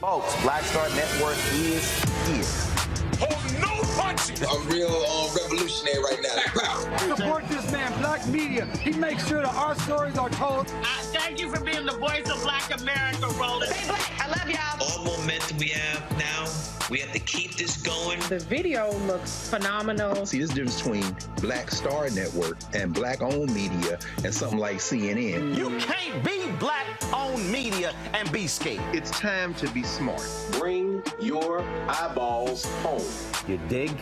Folks, Black Star Network is here. hold no punches. I'm real revolutionary right now. Support this man, Black media. He makes sure that our stories are told. Thank you for being the voice of Black America, Roland. Stay black. I love y'all. All momentum we have now, we have to keep this going. The video looks phenomenal. See, this difference between Black Star Network and Black-owned media and something like CNN. You can't be Black-owned media and be scared. It's time to be smart. Bring your eyeballs home. You dig?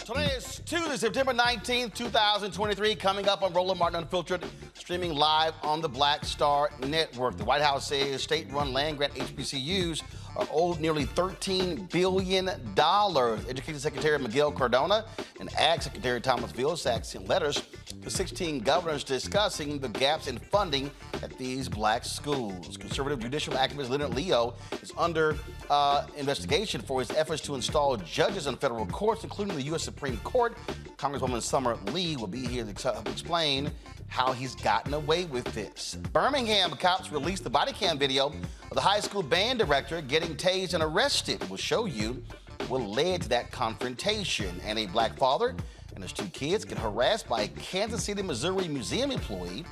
Today is Tuesday, September 19th, 2023, coming up on Roland Martin Unfiltered, streaming live on the Black Star Network. The White House says state-run land-grant HBCUs are owed nearly $13 billion. Education Secretary Miguel Cardona and Ag Secretary Thomas Vilsack sent letters to 16 governors discussing the gaps in funding at these black schools. Conservative judicial activist Leonard Leo is under investigation for his efforts to install judges in federal courts, including the U.S. Supreme Court. Congresswoman Summer Lee will be here to explain how he's gotten away with this. Birmingham cops released the Bodycam video of the high school band director getting tased and arrested. We'll show you what led to that confrontation. And a black father and his two kids get harassed by a Kansas City, Missouri museum employee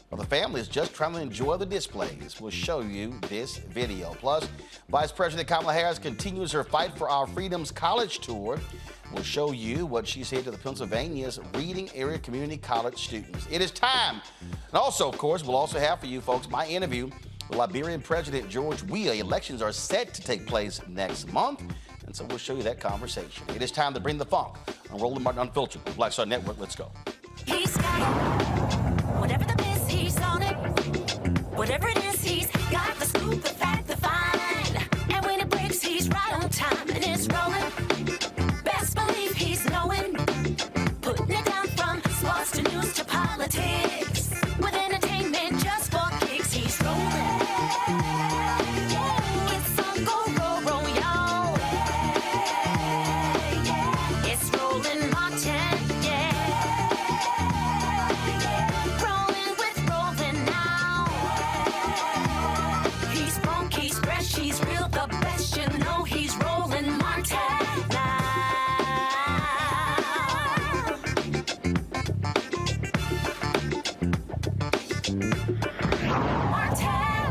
while the family is just trying to enjoy the displays. We'll show you this video. Plus, Vice President Kamala Harris continues her Fight for Our Freedoms college tour. We'll show you what she said to the Pennsylvania's Reading Area Community College students. It is time. And also, of course, we'll also have for you folks my interview with Liberian President George Weah. Elections are set to take place next month, and so we'll show you that conversation. It is time to bring the funk on Roland Martin Unfiltered on Black Star Network. Let's go. He's got it. Whatever the miss, he's on it. Whatever it is, he's got the scoop, the fact, the find. And when it breaks, he's right on time, and it's rolling. Best believe he's knowing. Putting it down from sports to news to politics. With entertainment just for kicks, he's rolling. It's on go, roll, y'all. It's Roland Martin, rolling with Roland now. He's funk, he's fresh, he's real, the best, you know he's Roland Martin now. Martin.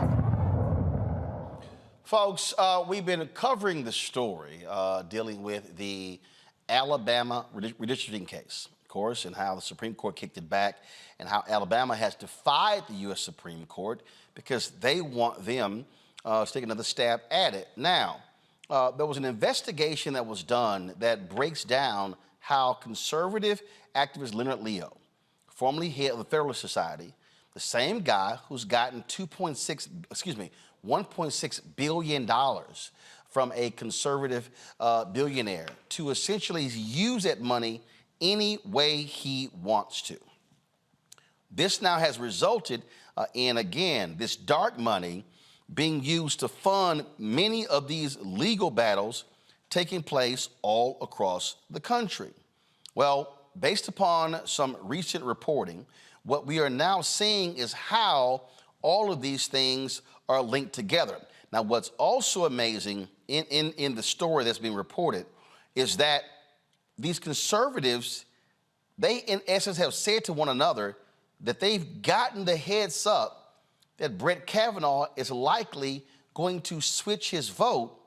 Folks, we've been covering the story dealing with the Alabama redistricting case, of course, and how the Supreme Court kicked it back and how Alabama has defied the U.S. Supreme Court because they want them to take another stab at it. Now, there was an investigation that was done that breaks down how conservative activist Leonard Leo, formerly head of the Federalist Society, the same guy who's gotten $1.6 billion from a conservative billionaire to essentially use that money any way he wants to. This now has resulted in, again, this dark money being used to fund many of these legal battles taking place all across the country. Well, based upon some recent reporting, what we are now seeing is how all of these things are linked together. Now, what's also amazing in the story that's being reported is that these conservatives, they in essence have said to one another that they've gotten the heads up that Brett Kavanaugh is likely going to switch his vote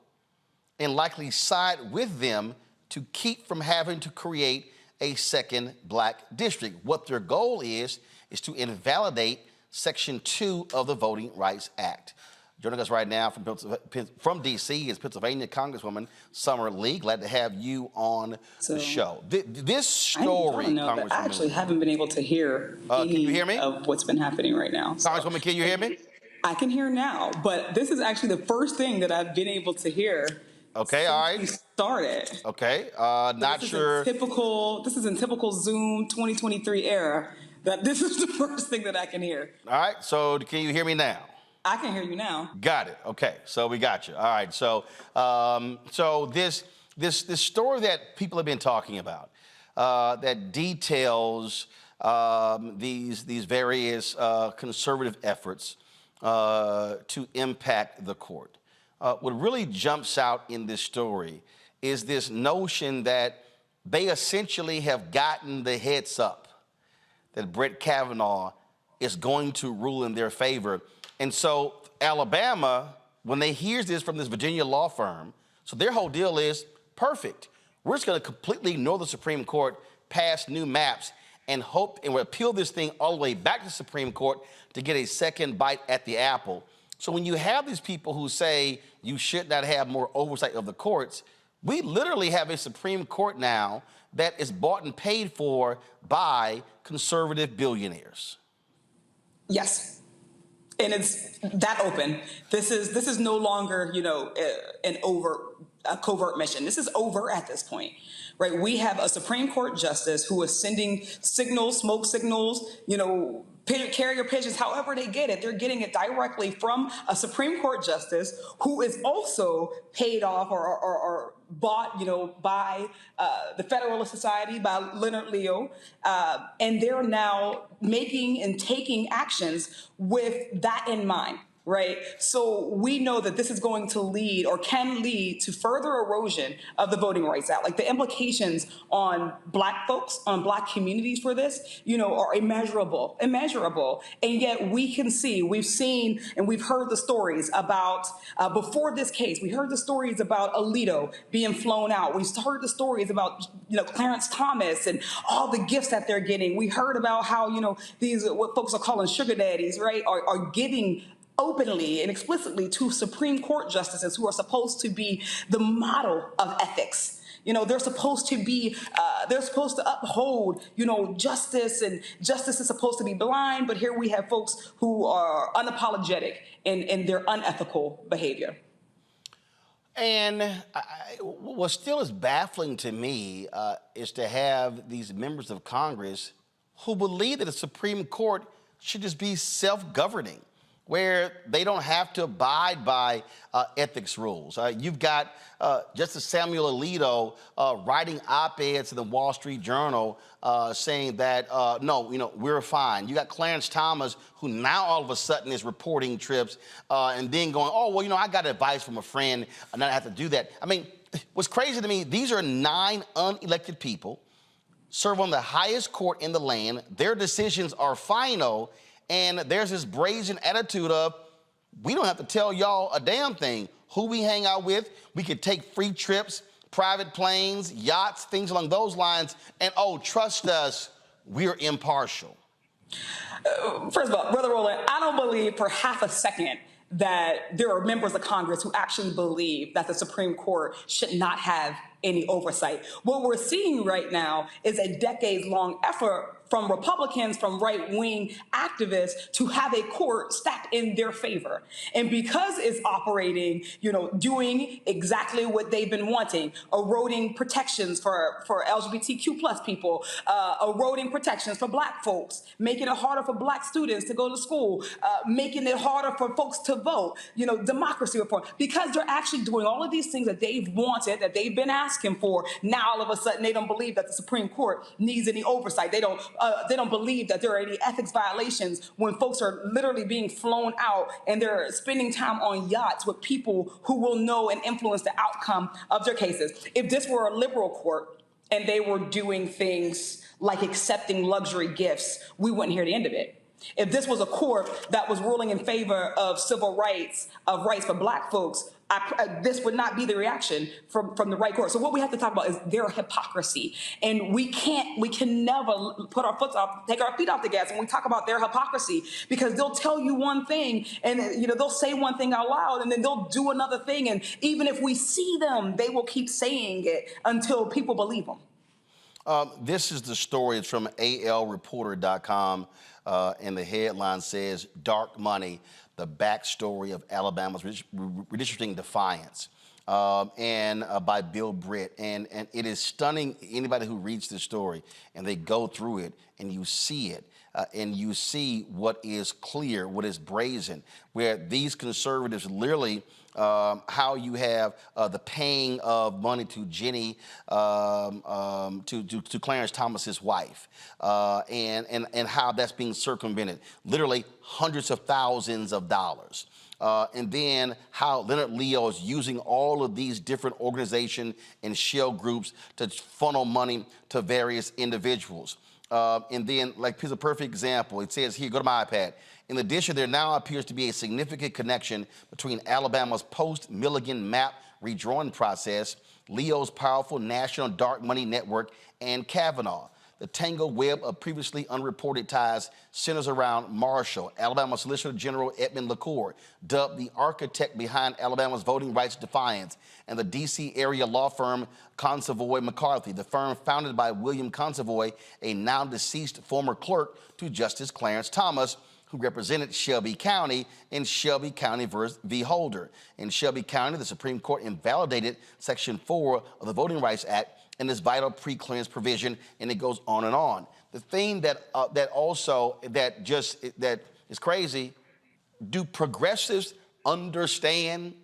and likely side with them to keep from having to create a second black district. What their goal is to invalidate Section 2 of the Voting Rights Act. Joining us right now from D.C. is Pennsylvania Congresswoman Summer Lee. Glad to have you on the show. This story, Congresswoman, I actually haven't been able to hear any of what's been happening right now. Congresswoman, can you hear me? I can hear now, but this is actually the first thing that I've been able to hear. Okay, all right. We started. Okay, not sure. This is in typical Zoom 2023 era. That this is the first thing that I can hear. All right, so can you hear me now? I can hear you now. Got it. Okay, so we got you. All right, so this story that people have been talking about that details these various conservative efforts to impact the court. What really jumps out in this story is this notion that they essentially have gotten the heads up that Brett Kavanaugh is going to rule in their favor. And so Alabama, when they hear this from this Virginia law firm, so their whole deal is perfect. We're just going to completely ignore the Supreme Court, pass new maps, and hope and appeal this thing all the way back to the Supreme Court to get a second bite at the apple. So when you have these people who say you should not have more oversight of the courts, we literally have a Supreme Court now that is bought and paid for by conservative billionaires. Yes. And it's that open. This is no longer, a covert mission. This is over at this point, right? We have a Supreme Court justice who is sending signals, smoke signals, carrier pigeons, however they get it. They're getting it directly from a Supreme Court justice who is also paid off or bought, by the Federalist Society, by Leonard Leo, and they're now making and taking actions with that in mind. Right. So we know that this is going to lead or can lead to further erosion of the Voting Rights Act. Like the implications on black folks, on black communities for this, are immeasurable. And yet we can see, we've seen and we've heard the stories about before this case, we heard the stories about Alito being flown out. We heard the stories about, Clarence Thomas and all the gifts that they're getting. We heard about how, these what folks are calling sugar daddies, right, are giving openly and explicitly to Supreme Court justices who are supposed to be the model of ethics. They're supposed to be, they're supposed to uphold, justice, and justice is supposed to be blind, but here we have folks who are unapologetic in their unethical behavior. And what still is baffling to me is to have these members of Congress who believe that the Supreme Court should just be self-governing, where they don't have to abide by ethics rules. You've got Justice Samuel Alito writing op-eds in the Wall Street Journal saying that, no, we're fine. You got Clarence Thomas, who now all of a sudden is reporting trips and then going, oh, well, I got advice from a friend and I have to do that. I mean, what's crazy to me, these are 9 unelected people, serve on the highest court in the land. Their decisions are final. And there's this brazen attitude of, we don't have to tell y'all a damn thing. who we hang out with. We could take free trips, private planes, yachts, things along those lines. And oh, trust us, we're impartial. First of all, Brother Roland, I don't believe for half a second that there are members of Congress who actually believe that the Supreme Court should not have any oversight. What we're seeing right now is a decades-long effort from Republicans, from right-wing activists to have a court stacked in their favor. And because it's operating, doing exactly what they've been wanting, eroding protections for LGBTQ plus people, eroding protections for Black folks, making it harder for Black students to go to school, making it harder for folks to vote, democracy reform, because they're actually doing all of these things that they've wanted, that they've been asking for. Now, all of a sudden, they don't believe that the Supreme Court needs any oversight. They don't believe that there are any ethics violations when folks are literally being flown out and they're spending time on yachts with people who will know and influence the outcome of their cases. If this were a liberal court and they were doing things like accepting luxury gifts, we wouldn't hear the end of it. If this was a court that was ruling in favor of civil rights, of rights for Black folks, this would not be the reaction from the right court. So what we have to talk about is their hypocrisy. And we can never take our feet off the gas when we talk about their hypocrisy, because they'll tell you one thing and they'll say one thing out loud and then they'll do another thing. And even if we see them, they will keep saying it until people believe them. This is the story. It's from alreporter.com, and the headline says, "Dark Money, the backstory of Alabama's redistricting defiance," and by Bill Britt. And it is stunning, anybody who reads this story and they go through it and you see it, and you see what is clear, what is brazen, where these conservatives literally, how you have the paying of money to Jenny, to Clarence Thomas's wife, and how that's being circumvented, literally hundreds of thousands of dollars. And then how Leonard Leo is using all of these different organizations and shell groups to funnel money to various individuals. And then, like, here's a perfect example. It says here, go to my iPad. In addition, there now appears to be a significant connection between Alabama's post-Milligan map redrawing process, Leo's powerful national dark money network, and Kavanaugh. The tangled web of previously unreported ties centers around Marshall, Alabama Solicitor General Edmund LaCour, dubbed the architect behind Alabama's voting rights defiance, and the D.C. area law firm Consovoy McCarthy, the firm founded by William Consovoy, a now deceased former clerk to Justice Clarence Thomas, who represented Shelby County in Shelby County v. Holder. In Shelby County, the Supreme Court invalidated Section 4 of the Voting Rights Act and this vital pre-clearance provision, and it goes on and on. The thing that is crazy, do progressives understand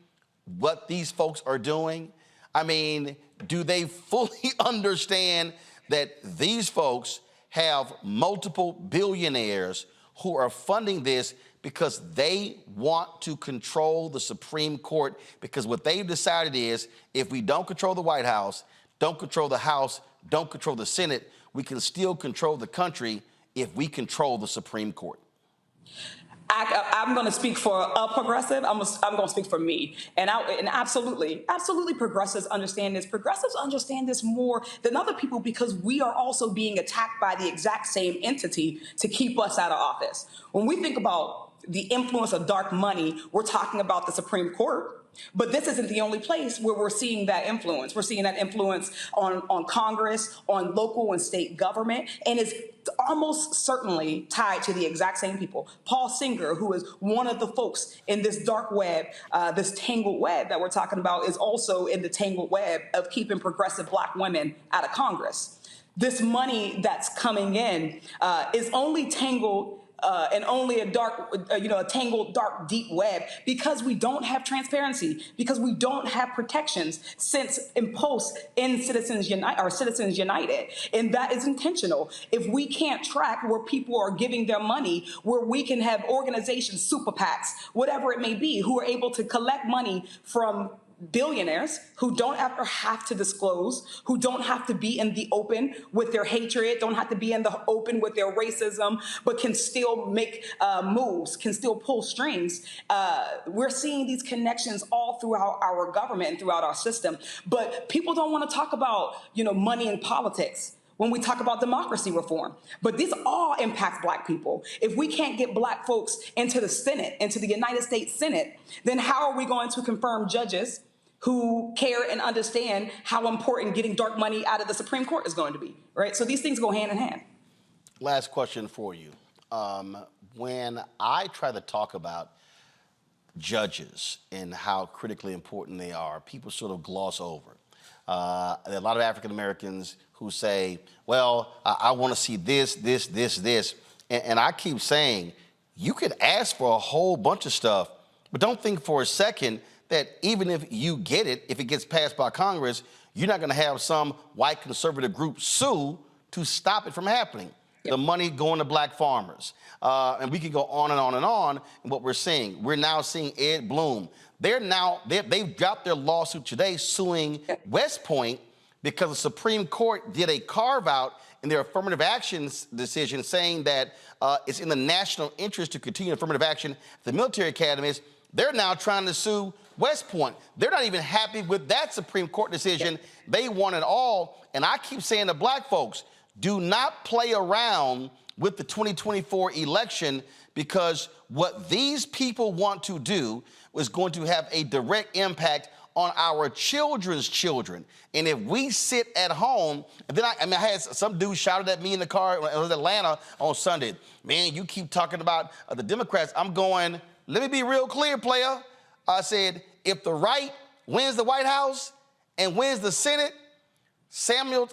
what these folks are doing? I mean, do they fully understand that these folks have multiple billionaires who are funding this because they want to control the Supreme Court? Because what they've decided is, if we don't control the White House, don't control the House, don't control the Senate, we can still control the country if we control the Supreme Court. I'm going to speak for a progressive. I'm going to speak for me. And absolutely progressives understand this. Progressives understand this more than other people because we are also being attacked by the exact same entity to keep us out of office. When we think about the influence of dark money, we're talking about the Supreme Court. But this isn't the only place where we're seeing that influence. We're seeing that influence on Congress, on local and state government, and it's almost certainly tied to the exact same people. Paul Singer, who is one of the folks in this dark web, this tangled web that we're talking about, is also in the tangled web of keeping progressive Black women out of Congress. This money that's coming in is only tangled and only a tangled, dark, deep web because we don't have transparency, because we don't have protections since imposed in Citizens United, and that is intentional. If we can't track where people are giving their money, where we can have organizations, super PACs, whatever it may be, who are able to collect money from billionaires who don't ever have to disclose, who don't have to be in the open with their hatred, don't have to be in the open with their racism, but can still make moves, can still pull strings. We're seeing these connections all throughout our government and throughout our system. But people don't want to talk about, money and politics when we talk about democracy reform. But this all impacts Black people. If we can't get Black folks into the Senate, into the United States Senate, then how are we going to confirm judges who care and understand how important getting dark money out of the Supreme Court is going to be, right? So these things go hand in hand. Last question for you. When I try to talk about judges and how critically important they are, people sort of gloss over. There are a lot of African Americans who say, well, I want to see this. And I keep saying, you could ask for a whole bunch of stuff, but don't think for a second that even if you get it, if it gets passed by Congress, you're not going to have some white conservative group sue to stop it from happening. Yep. The money going to Black farmers. And we can go on and on and on in what we're seeing. We're now seeing Ed Bloom. They've dropped their lawsuit today suing West Point because the Supreme Court did a carve-out in their affirmative action decision saying that it's in the national interest to continue affirmative action at the military academies. They're now trying to sue West Point. They're not even happy with that Supreme Court decision. They want it all. And I keep saying to Black folks, do not play around with the 2024 election, because what these people want to do is going to have a direct impact on our children's children. And if we sit at home, and then I had some dude shouted at me in the car when I was in Atlanta on Sunday, man, you keep talking about the Democrats. I'm going, let me be real clear, player. I said, if the right wins the White House and wins the Senate,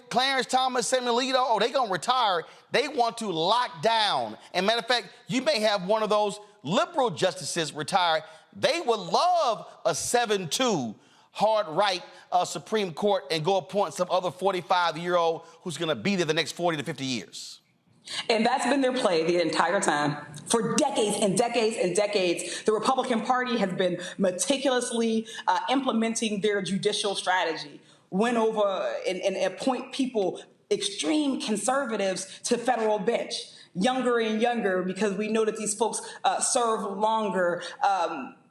Clarence Thomas, Samuel Alito, they gonna retire. They want to lock down. And matter of fact, you may have one of those liberal justices retire. They would love a 7-2 hard right Supreme Court and go appoint some other 45-year-old who's gonna be there the next 40 to 50 years. And that's been their play the entire time. For decades and decades and decades, the Republican Party has been meticulously implementing their judicial strategy. Went over and appoint people, extreme conservatives, to federal bench, younger and younger, because we know that these folks serve longer.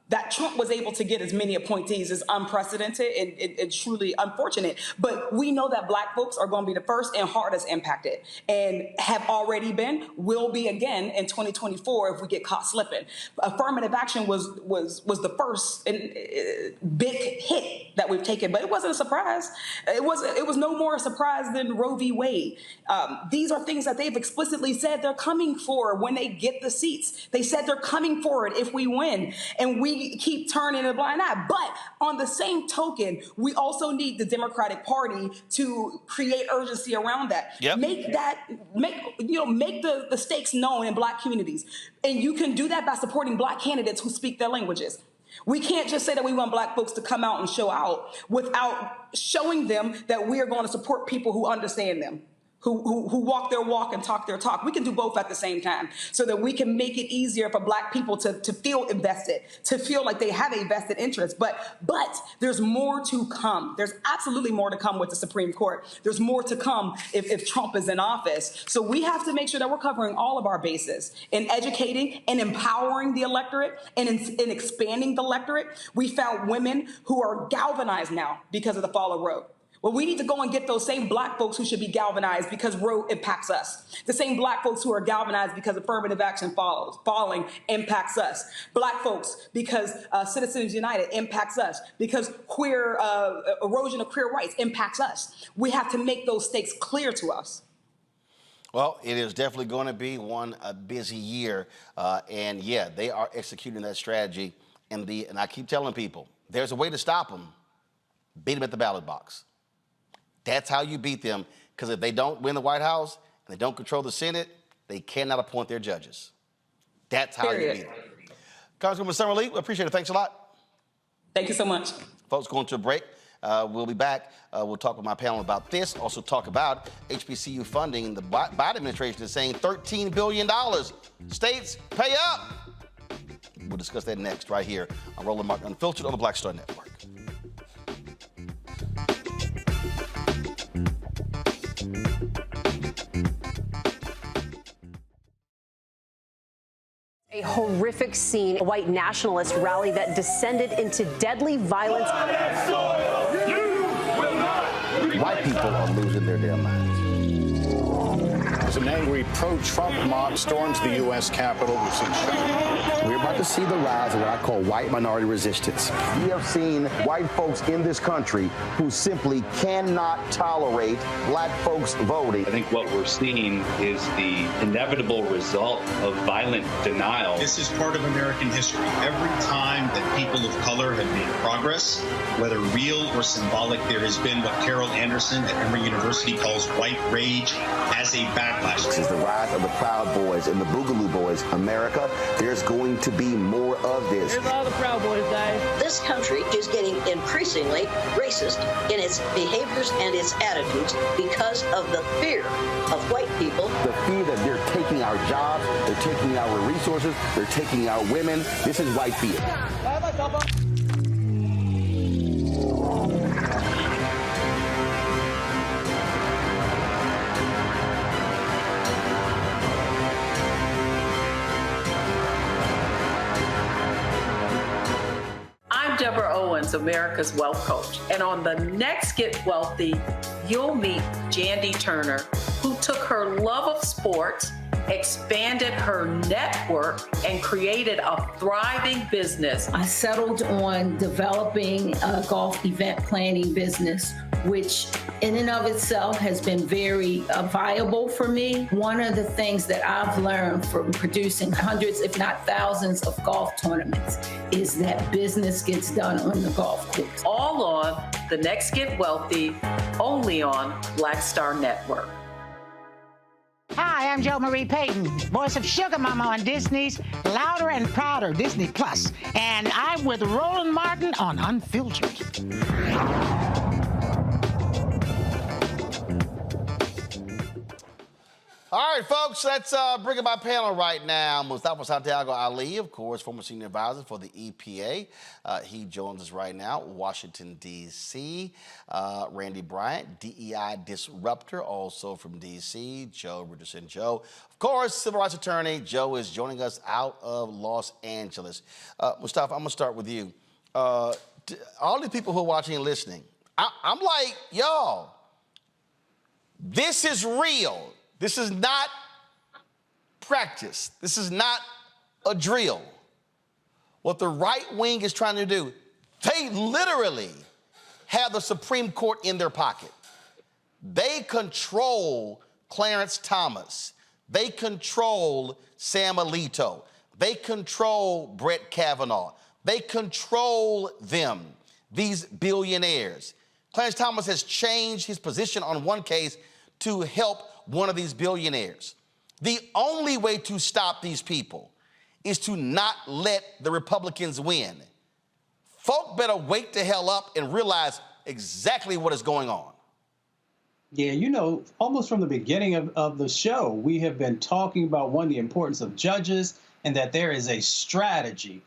That Trump was able to get as many appointees is unprecedented and truly unfortunate. But we know that Black folks are going to be the first and hardest impacted, and have already been, will be again in 2024 if we get caught slipping. Affirmative action was the first big hit that we've taken, but it wasn't a surprise. It was no more a surprise than Roe v. Wade. These are things that they've explicitly said they're coming for when they get the seats. They said they're coming for it if we win, and we keep turning a blind eye. But on the same token, we also need the Democratic Party to create urgency around that. Yep. Make the stakes known in Black communities. And you can do that by supporting Black candidates who speak their languages. We can't just say that we want Black folks to come out and show out without showing them that we are going to support people who understand them, who walk their walk and talk their talk. We can do both at the same time so that we can make it easier for Black people to feel invested, to feel like they have a vested interest. But there's more to come. There's absolutely more to come with the Supreme Court. There's more to come if Trump is in office. So we have to make sure that we're covering all of our bases in educating and empowering the electorate and in expanding the electorate. We found women who are galvanized now because of the fall of Roe. Well, we need to go and get those same Black folks who should be galvanized because Roe impacts us. The same Black folks who are galvanized because affirmative action falling impacts us. Black folks because Citizens United impacts us. Because queer erosion of queer rights impacts us. We have to make those stakes clear to us. Well, it is definitely going to be a busy year. And yeah, they are executing that strategy. And I keep telling people, there's a way to stop them. Beat them at the ballot box. That's how you beat them, because if they don't win the White House and they don't control the Senate, they cannot appoint their judges. That's how you beat them. Congresswoman Summer Lee, we appreciate it. Thanks a lot. Thank you so much. Folks, going to a break. We'll be back. We'll talk with my panel about this. Also talk about HBCU funding. The Biden administration is saying $13 billion. States, pay up. We'll discuss that next right here on Roland Unfiltered on the Black Star Network. horrific scene, a white nationalist rally that descended into deadly violence. White people are losing their damn minds. An angry pro-Trump mob storms the U.S. Capitol. We're about to see the rise of what I call white minority resistance. We have seen white folks in this country who simply cannot tolerate black folks voting. I think what we're seeing is the inevitable result of violent denial. This is part of American history. Every time that people of color have made progress, whether real or symbolic, there has been what Carol Anderson at Emory University calls white rage as a backlash. This is the rise of the Proud Boys and the Boogaloo Boys. America, there's going to be more of this. Here's all the Proud Boys, guys. This country is getting increasingly racist in its behaviors and its attitudes because of the fear of white people. The fear that they're taking our jobs, they're taking our resources, they're taking our women. This is white fear. Deborah Owens, America's Wealth Coach. And on the next Get Wealthy, you'll meet Jandy Turner, who took her love of sports, expanded her network, and created a thriving business. I settled on developing a golf event planning business, which in and of itself has been very viable for me. One of the things that I've learned from producing hundreds, if not thousands, of golf tournaments is that business gets done on the golf course. All on The Next Get Wealthy, only on Black Star Network. Hi, I'm Jo Marie Payton, voice of Sugar Mama on Disney's Louder and Prouder Disney Plus, and I'm with Roland Martin on Unfiltered. All right, folks, let's bring in my panel right now. Mustafa Santiago Ali, of course, former senior advisor for the EPA. He joins us right now, Washington, D.C. Randy Bryant, DEI disruptor, also from D.C. Joe Richardson. Joe, of course, civil rights attorney. Joe is joining us out of Los Angeles. Mustafa, I'm going to start with you. All the people who are watching and listening, I'm like, y'all, this is real. This is not practice. This is not a drill. What the right wing is trying to do, they literally have the Supreme Court in their pocket. They control Clarence Thomas. They control Sam Alito. They control Brett Kavanaugh. They control them, these billionaires. Clarence Thomas has changed his position on one case to help one of these billionaires. The only way to stop these people is to not let the Republicans win. Folk better wake the hell up and realize exactly what is going on. Yeah, you know, almost from the beginning of the show, we have been talking about, one, the importance of judges and that there is a strategy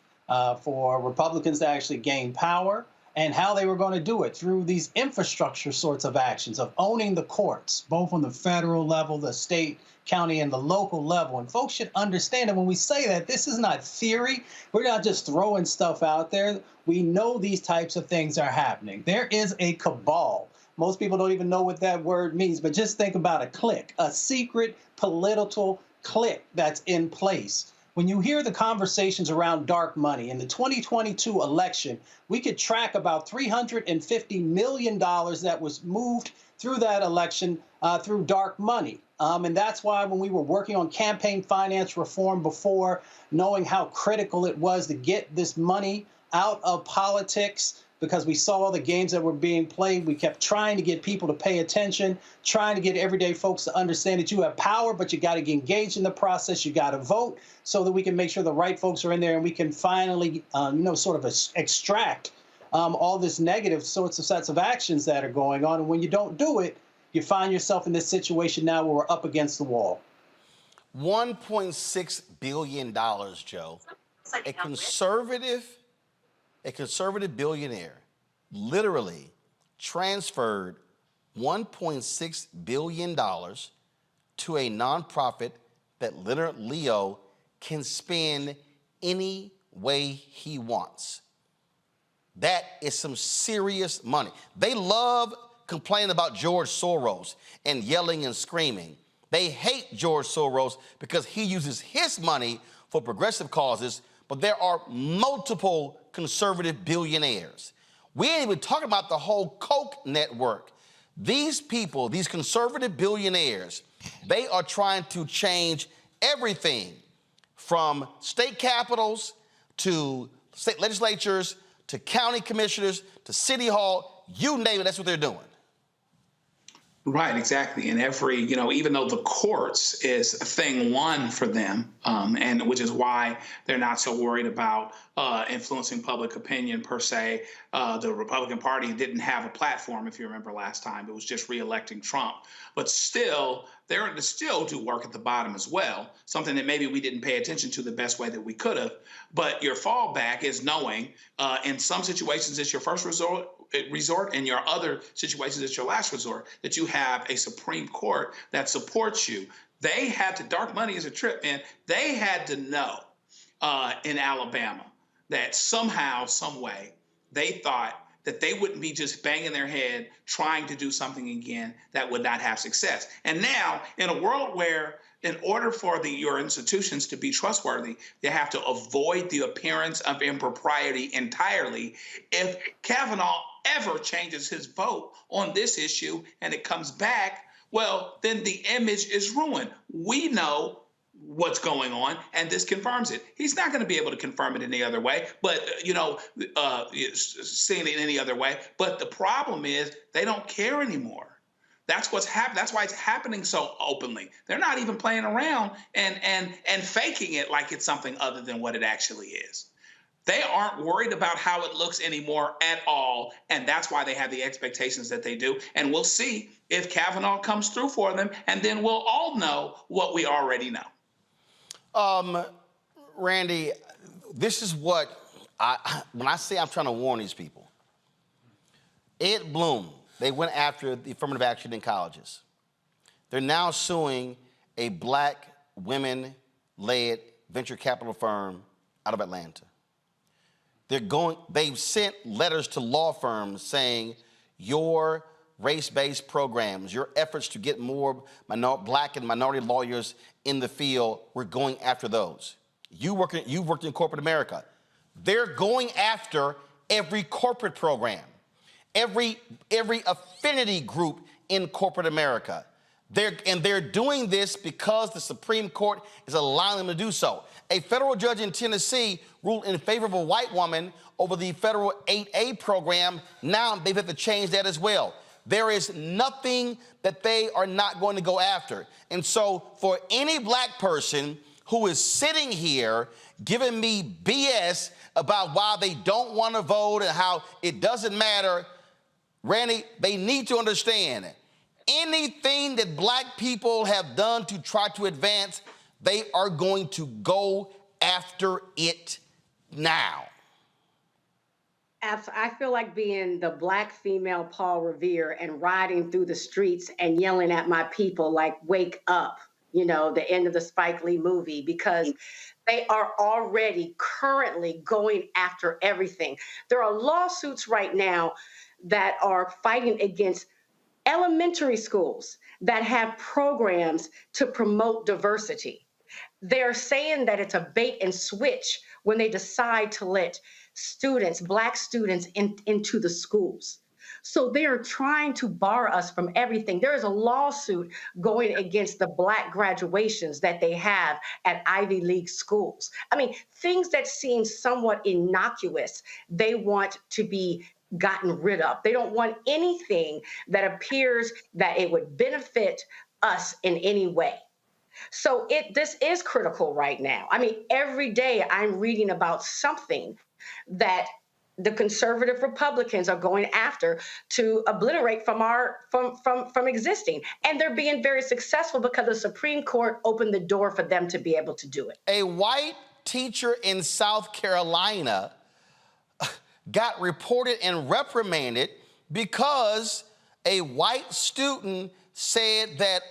for Republicans to actually gain power, and how they were going to do it through these infrastructure sorts of actions of owning the courts, both on the federal level, the state, county, and the local level. And folks should understand that when we say that, this is not theory. We're not just throwing stuff out there. We know these types of things are happening. There is a cabal. Most people don't even know what that word means, but just think about a clique, a secret political clique that's in place. When you hear the conversations around dark money in the 2022 election, we could track about $350 million that was moved through that election through dark money. And that's why when we were working on campaign finance reform before, knowing how critical it was to get this money out of politics, because we saw the games that were being played. We kept trying to get people to pay attention, trying to get everyday folks to understand that you have power, but you got to get engaged in the process. You got to vote so that we can make sure the right folks are in there and we can finally, sort of extract all this negative sorts of sets of actions that are going on. And when you don't do it, you find yourself in this situation now where we're up against the wall. $1.6 billion, Joe. A conservative billionaire literally transferred $1.6 billion to a nonprofit that Leonard Leo can spend any way he wants. That is some serious money. They love complaining about George Soros and yelling and screaming. They hate George Soros because he uses his money for progressive causes, but there are multiple conservative billionaires. We ain't even talking about the whole Koch network. These people, these conservative billionaires, they are trying to change everything from state capitals to state legislatures to county commissioners to city hall, you name it, that's what they're doing. Right, exactly. And every, even though the courts is thing one for them, and which is why they're not so worried about influencing public opinion per se. The Republican Party didn't have a platform, if you remember last time. It was just re-electing Trump. But still, they're to still do work at the bottom as well, something that maybe we didn't pay attention to the best way that we could have. But your fallback is knowing in some situations it's your first resort, in your other situations it's your last resort, that you have a Supreme Court that supports you. They had to, dark money is a trip, man. They had to know in Alabama that somehow, some way, they thought that they wouldn't be just banging their head trying to do something again that would not have success. And now, in a world where in order for your institutions to be trustworthy, they have to avoid the appearance of impropriety entirely. If Kavanaugh ever changes his vote on this issue and it comes back, well, then the image is ruined. We know what's going on, and this confirms it. He's not going to be able to confirm it any other way, but, seeing it any other way. But the problem is they don't care anymore. That's what's happening. That's why it's happening so openly. They're not even playing around and faking it like it's something other than what it actually is. They aren't worried about how it looks anymore at all, and that's why they have the expectations that they do. And we'll see if Kavanaugh comes through for them, and then we'll all know what we already know. Randy, this is what when I say I'm trying to warn these people. Ed Bloom, they went after the affirmative action in colleges. They're now suing a black women-led venture capital firm out of Atlanta. They've sent letters to law firms saying your race-based programs, your efforts to get more black and minority lawyers in the field, we're going after those. You've worked in corporate America. They're going after every corporate program, every affinity group in corporate America. They're doing this because the Supreme Court is allowing them to do so. A federal judge in Tennessee ruled in favor of a white woman over the federal 8A program. Now they've had to change that as well. There is nothing that they are not going to go after. And so for any black person who is sitting here giving me BS about why they don't want to vote and how it doesn't matter, Randy, they need to understand anything that black people have done to try to advance, they are going to go after it now. I feel like being the black female Paul Revere and riding through the streets and yelling at my people like, wake up, the end of the Spike Lee movie, because they are already currently going after everything. There are lawsuits right now that are fighting against elementary schools that have programs to promote diversity. They're saying that it's a bait and switch when they decide to let students, black students, into the schools. So they're trying to bar us from everything. There is a lawsuit going against the black graduations that they have at Ivy League schools. I mean, things that seem somewhat innocuous, they want to be gotten rid of. They don't want anything that appears that it would benefit us in any way. So this is critical right now. I mean, every day I'm reading about something that the conservative Republicans are going after to obliterate from existing. And they're being very successful because the Supreme Court opened the door for them to be able to do it. A white teacher in South Carolina got reported and reprimanded because a white student said that,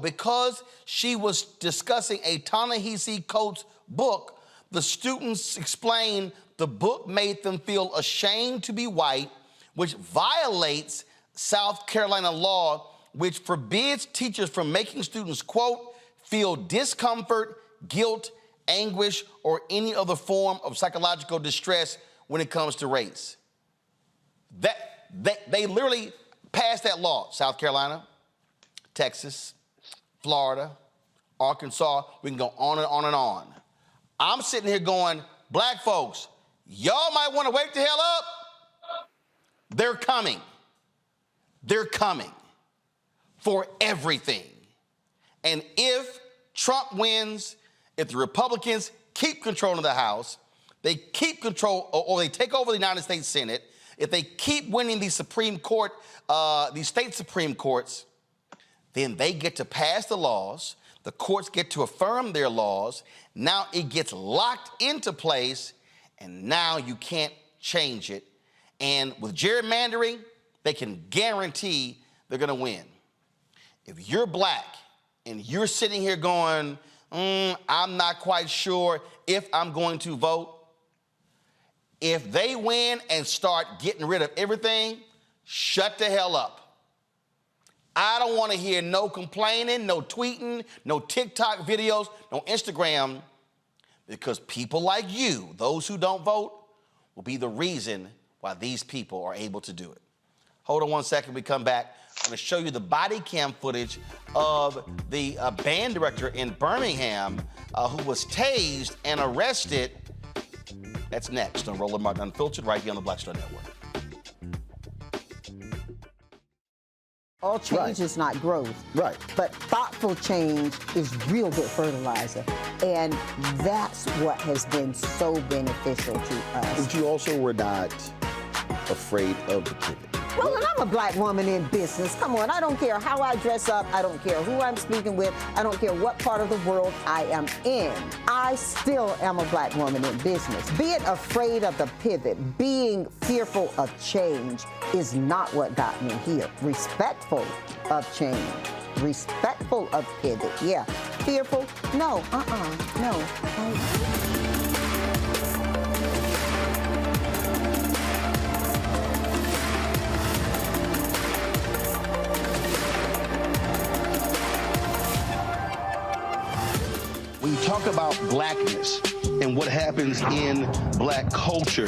because she was discussing a Ta-Nehisi Coates book, The students explain the book made them feel ashamed to be white, which violates South Carolina law, which forbids teachers from making students, quote, feel discomfort, guilt, anguish, or any other form of psychological distress when it comes to race. They literally passed that law. South Carolina, Texas, Florida, Arkansas, we can go on and on and on. I'm sitting here going, black folks, y'all might want to wake the hell up. They're coming. They're coming for everything. And if Trump wins, if the Republicans keep control of the House, they keep control, or they take over the United States Senate, if they keep winning the Supreme Court, these state Supreme Courts, then they get to pass the laws. The courts get to affirm their laws. Now it gets locked into place, and now you can't change it. And with gerrymandering, they can guarantee they're going to win. If you're black and you're sitting here going, I'm not quite sure if I'm going to vote, if they win and start getting rid of everything, shut the hell up. I don't want to hear no complaining, no tweeting, no TikTok videos, no Instagram, because people like you, those who don't vote, will be the reason why these people are able to do it. Hold on one second, we come back. I'm going to show you the body cam footage of the band director in Birmingham who was tased and arrested. That's next on Roland Martin Unfiltered, right here on the Black Star Network. All change is not growth. Right. But thoughtful change is real good fertilizer. And that's what has been so beneficial to us. But you also were not afraid of the pivot. Well, and I'm a black woman in business. Come on, I don't care how I dress up. I don't care who I'm speaking with. I don't care what part of the world I am in. I still am a black woman in business. Being afraid of the pivot, being fearful of change is not what got me here. Respectful of change, respectful of pivot, yeah. Fearful, no, no. When you talk about blackness and what happens in black culture,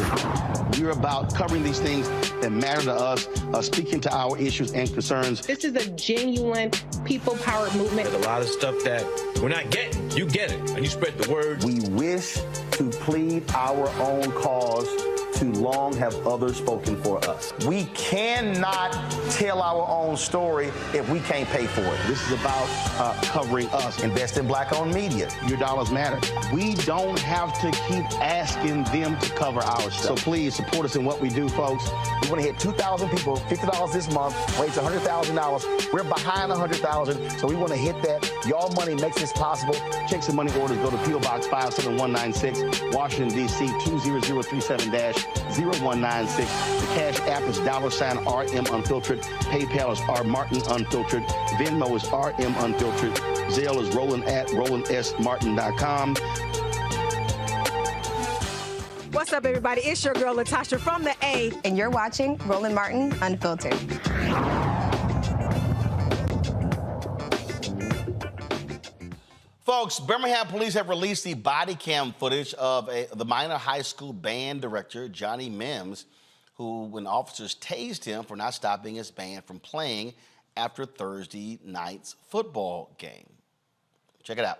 we're about covering these things that matter to us, speaking to our issues and concerns. This is a genuine people-powered movement. There's a lot of stuff that we're not getting. You get it, and you spread the word. We wish to plead our own cause. Too long have others spoken for us. We cannot tell our own story if we can't pay for it. This is about covering us. Invest in black-owned media. Your dollars matter. We don't have to keep asking them to cover our stuff. So please support us in what we do, folks. We want to hit 2,000 people, $50 this month, raise $100,000. We're behind 100,000, so we want to hit that. Y'all money makes this possible. Checks and money orders go to P.O. Box 57196, Washington, D.C. 20037-0196. The Cash App is $RM Unfiltered. PayPal is R Martin Unfiltered. Venmo is RM Unfiltered. Zelle is Roland at RolandSMartin.com. What's up, everybody? It's your girl, Latasha from the A. And you're watching Roland Martin Unfiltered. Folks, Birmingham police have released the body cam footage of the minor high school band director, Johnny Mims, who, when officers tased him for not stopping his band from playing after Thursday night's football game. Check it out.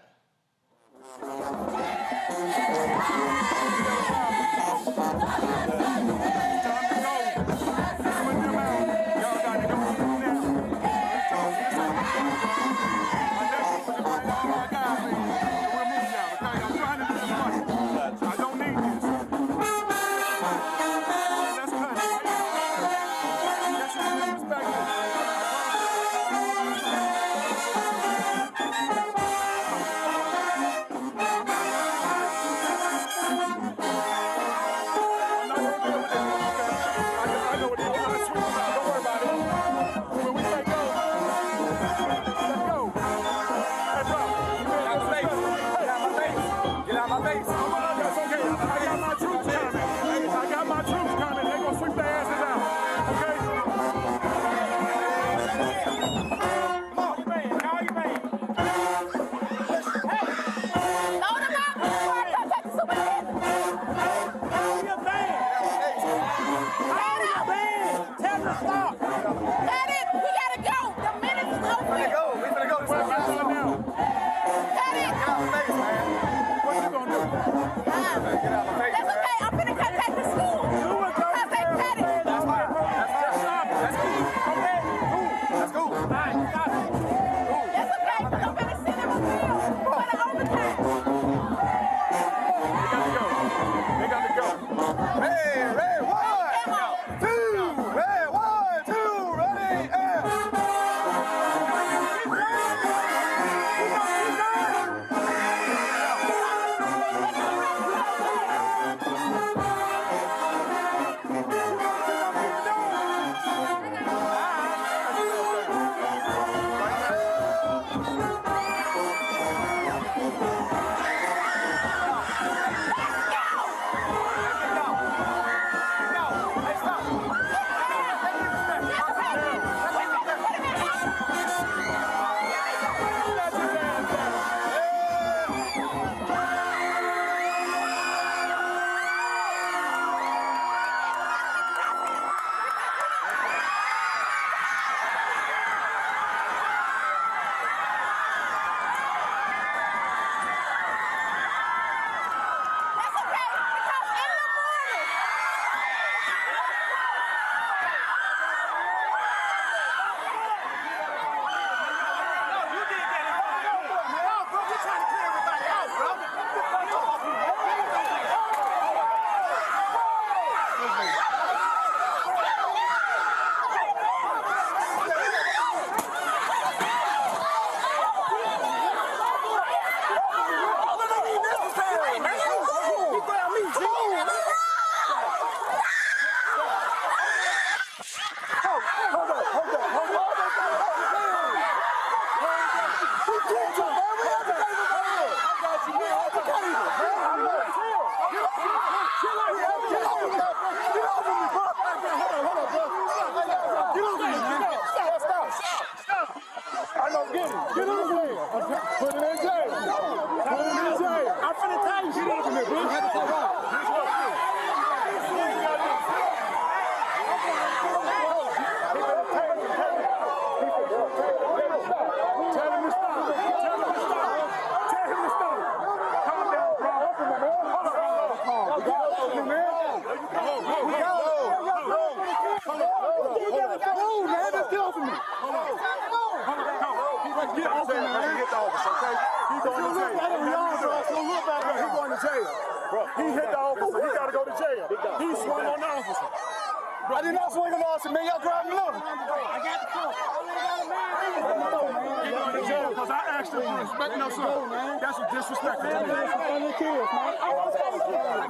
Stop. Cut it. We gotta go. The minute is over. We finna go. Cut it. Get out the face, man. What you gonna do? Get out the face. That's okay. I'm finna cut back to school. Because they cut it. That's fine. Stop. That's cool. Okay. Cool. That's cool. All right. Stop it. Cool. That's okay. I'm finna send them a bill for the overtime. They got to go. Hey, red, 1, 2, red, 1, 2, ready, and. He hit the officer. He got to go to jail. He swung on the officer. I did not swing on the officer, man. Y'all grab him up. I got the phone. He going to jail because I asked him for respect. No, sir. That's some disrespect. That's some kids, man. How you going to chase me? How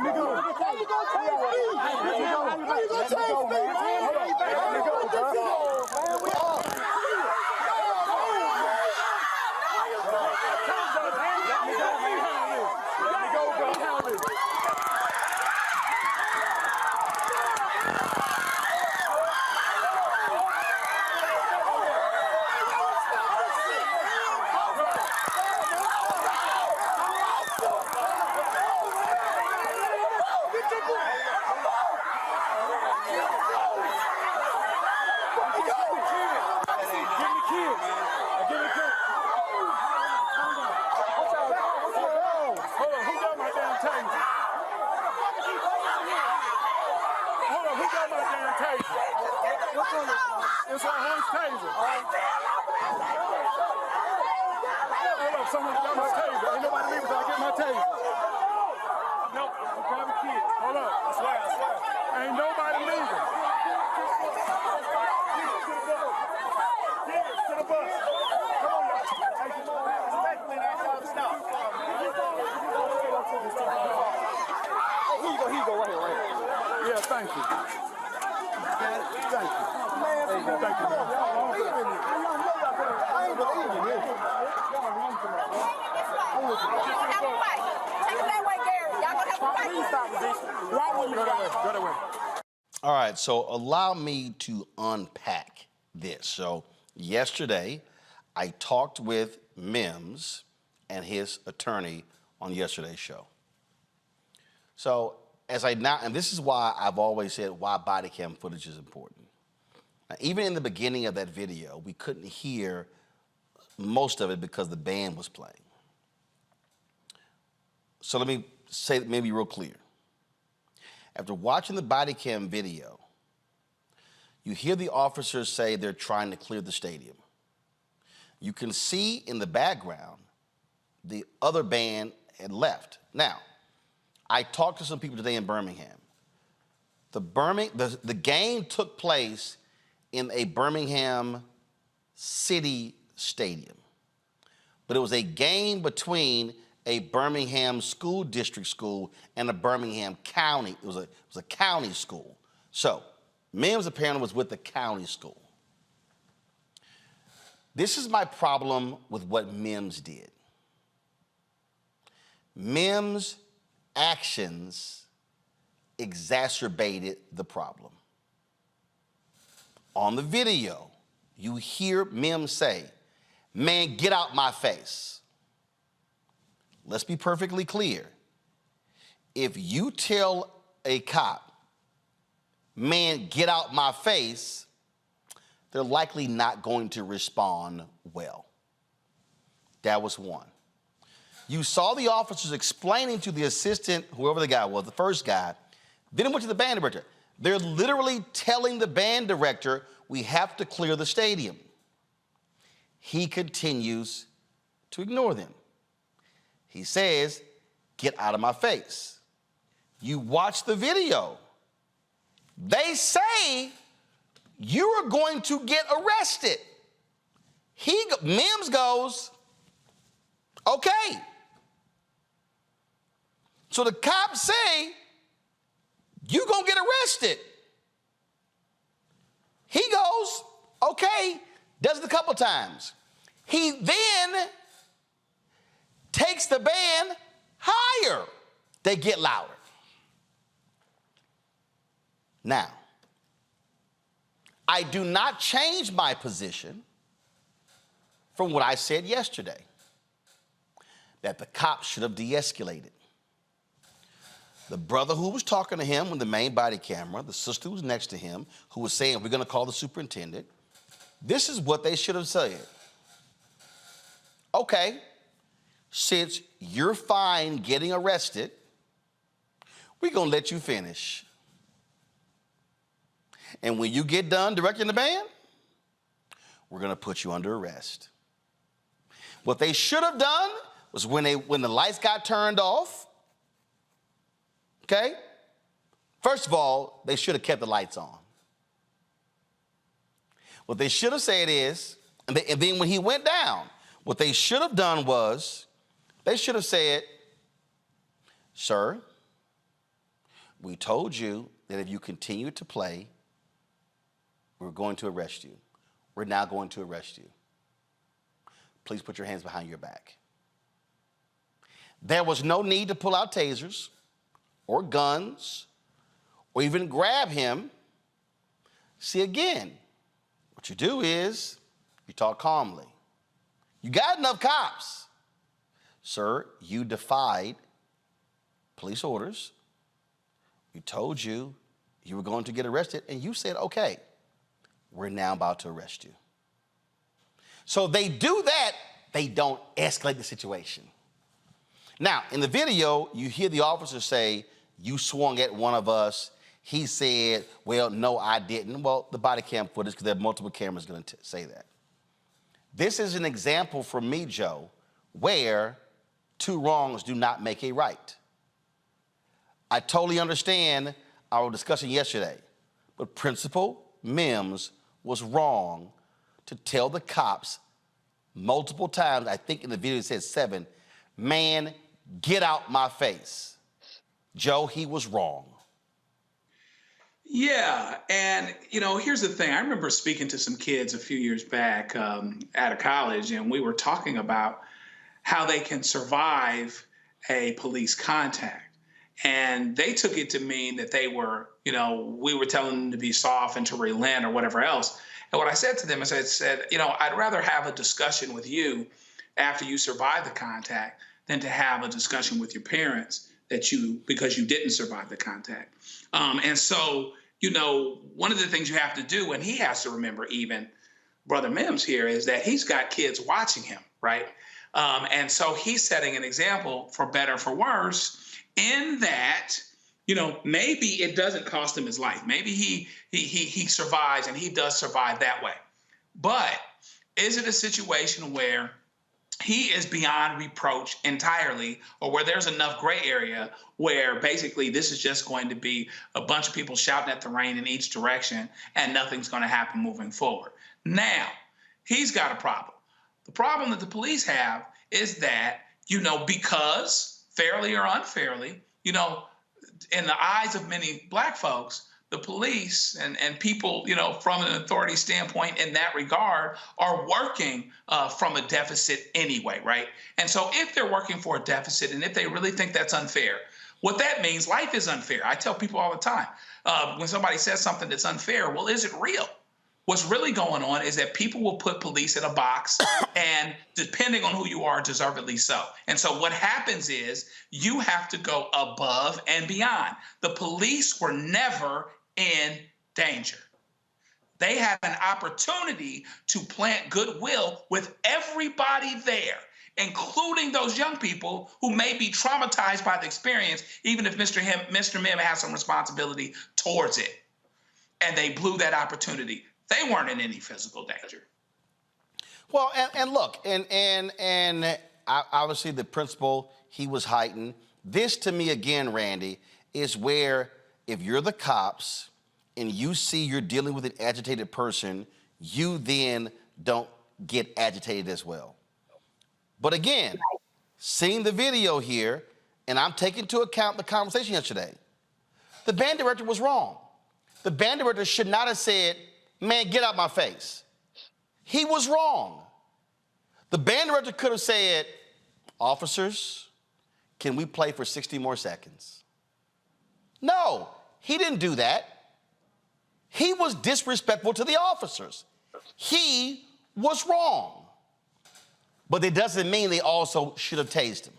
you going to chase me? Let me go, bro. It's our own taser. Hold up, someone got my taser. Ain't nobody leaving until I get my taser. Nope, I'm grabbing kids. Hold up, I swear. Ain't nobody leaving. Kids, to the bus. Come on, y'all. Respectfully, stop. Here you go, right here. Yeah, thank you. Thank you. Thank you, man. I ain't believing this. Take it that way, Gary. Y'all gonna have to fight. Please stop this. Right when you go that way. All right, so allow me to unpack this. So yesterday, I talked with Mims and his attorney on yesterday's show. So as I now, and this is why I've always said why body cam footage is important. Now, even in the beginning of that video, we couldn't hear most of it because the band was playing. So let me say maybe real clear. After watching the body cam video, you hear the officers say they're trying to clear the stadium. You can see in the background the other band had left. Now, I talked to some people today in Birmingham. The game took place in a Birmingham city stadium, but it was a game between a Birmingham school district school and a Birmingham county. It was a county school. So Mims apparently was with the county school. This is my problem with what Mims did. Mims' actions exacerbated the problem. On the video, you hear Mims say, "Man, get out my face." Let's be perfectly clear. If you tell a cop, "Man, get out my face," they're likely not going to respond well. That was one. You saw the officers explaining to the assistant, whoever the guy was, the first guy, then it went to the band director. They're literally telling the band director, "We have to clear the stadium." He continues to ignore them. He says, "Get out of my face." You watch the video. They say, "You are going to get arrested." Mims goes, "Okay." So the cops say, "You gonna get arrested." He goes, "Okay," does it a couple times. He then takes the band higher. They get louder. Now, I do not change my position from what I said yesterday, that the cops should have de-escalated. The brother who was talking to him on the main body camera, the sister who was next to him, who was saying, "We're going to call the superintendent," this is what they should have said. "Okay, since you're fine getting arrested, we're going to let you finish. And when you get done directing the band, we're going to put you under arrest." What they should have done was when the lights got turned off, okay? First of all, they should have kept the lights on. What they should have said is, and then when he went down, what they should have done was, they should have said, "Sir, we told you that if you continue to play, we're going to arrest you. We're now going to arrest you. Please put your hands behind your back." There was no need to pull out tasers or guns or even grab him. See, again, what you do is you talk calmly. You got enough cops. "Sir, you defied police orders. We told you you were going to get arrested, and you said, okay, we're now about to arrest you." So they do that. They don't escalate the situation. Now, in the video, you hear the officer say, "You swung at one of us." He said, "Well, no, I didn't." Well, the body cam footage, because there are multiple cameras going to say that. This is an example for me, Joe, where two wrongs do not make a right. I totally understand our discussion yesterday, but Principal Mims was wrong to tell the cops multiple times, I think in the video it says 7, "Man, get out my face." Joe, he was wrong. Yeah, and here's the thing. I remember speaking to some kids a few years back out of college, and we were talking about how they can survive a police contact. And they took it to mean that they were, we were telling them to be soft and to relent or whatever else. And what I said to them is I said, I'd rather have a discussion with you after you survive the contact than to have a discussion with your parents because you didn't survive the contact. And so, one of the things you have to do, and he has to remember, even Brother Mims here, is that he's got kids watching him, right? And so he's setting an example, for better or for worse, in that, maybe it doesn't cost him his life. Maybe he survives, and he does survive that way. But is it a situation where he is beyond reproach entirely, or where there's enough gray area where basically this is just going to be a bunch of people shouting at the rain in each direction and nothing's going to happen moving forward? Now, he's got a problem. The problem that the police have is that, because fairly or unfairly, in the eyes of many Black folks, the police and people, from an authority standpoint in that regard are working from a deficit anyway, right? And so if they're working for a deficit, and if they really think that's unfair, what that means, life is unfair. I tell people all the time, when somebody says something that's unfair, well, is it real? What's really going on is that people will put police in a box, and depending on who you are, deservedly so. And so what happens is you have to go above and beyond. The police were never in danger. They had an opportunity to plant goodwill with everybody there, including those young people who may be traumatized by the experience, even if Mr. Mim has some responsibility towards it. And they blew that opportunity. They weren't in any physical danger. Well, and look, and obviously the principal, he was heightened. This, to me, again, Randy, is where if you're the cops and you see you're dealing with an agitated person, you then don't get agitated as well. But again, seeing the video here, and I'm taking into account the conversation yesterday, the band director was wrong. The band director should not have said, "Man, get out my face." He was wrong. The band director could have said, "Officers, can we play for 60 more seconds?" No, he didn't do that. He was disrespectful to the officers. He was wrong. But it doesn't mean they also should have tased him.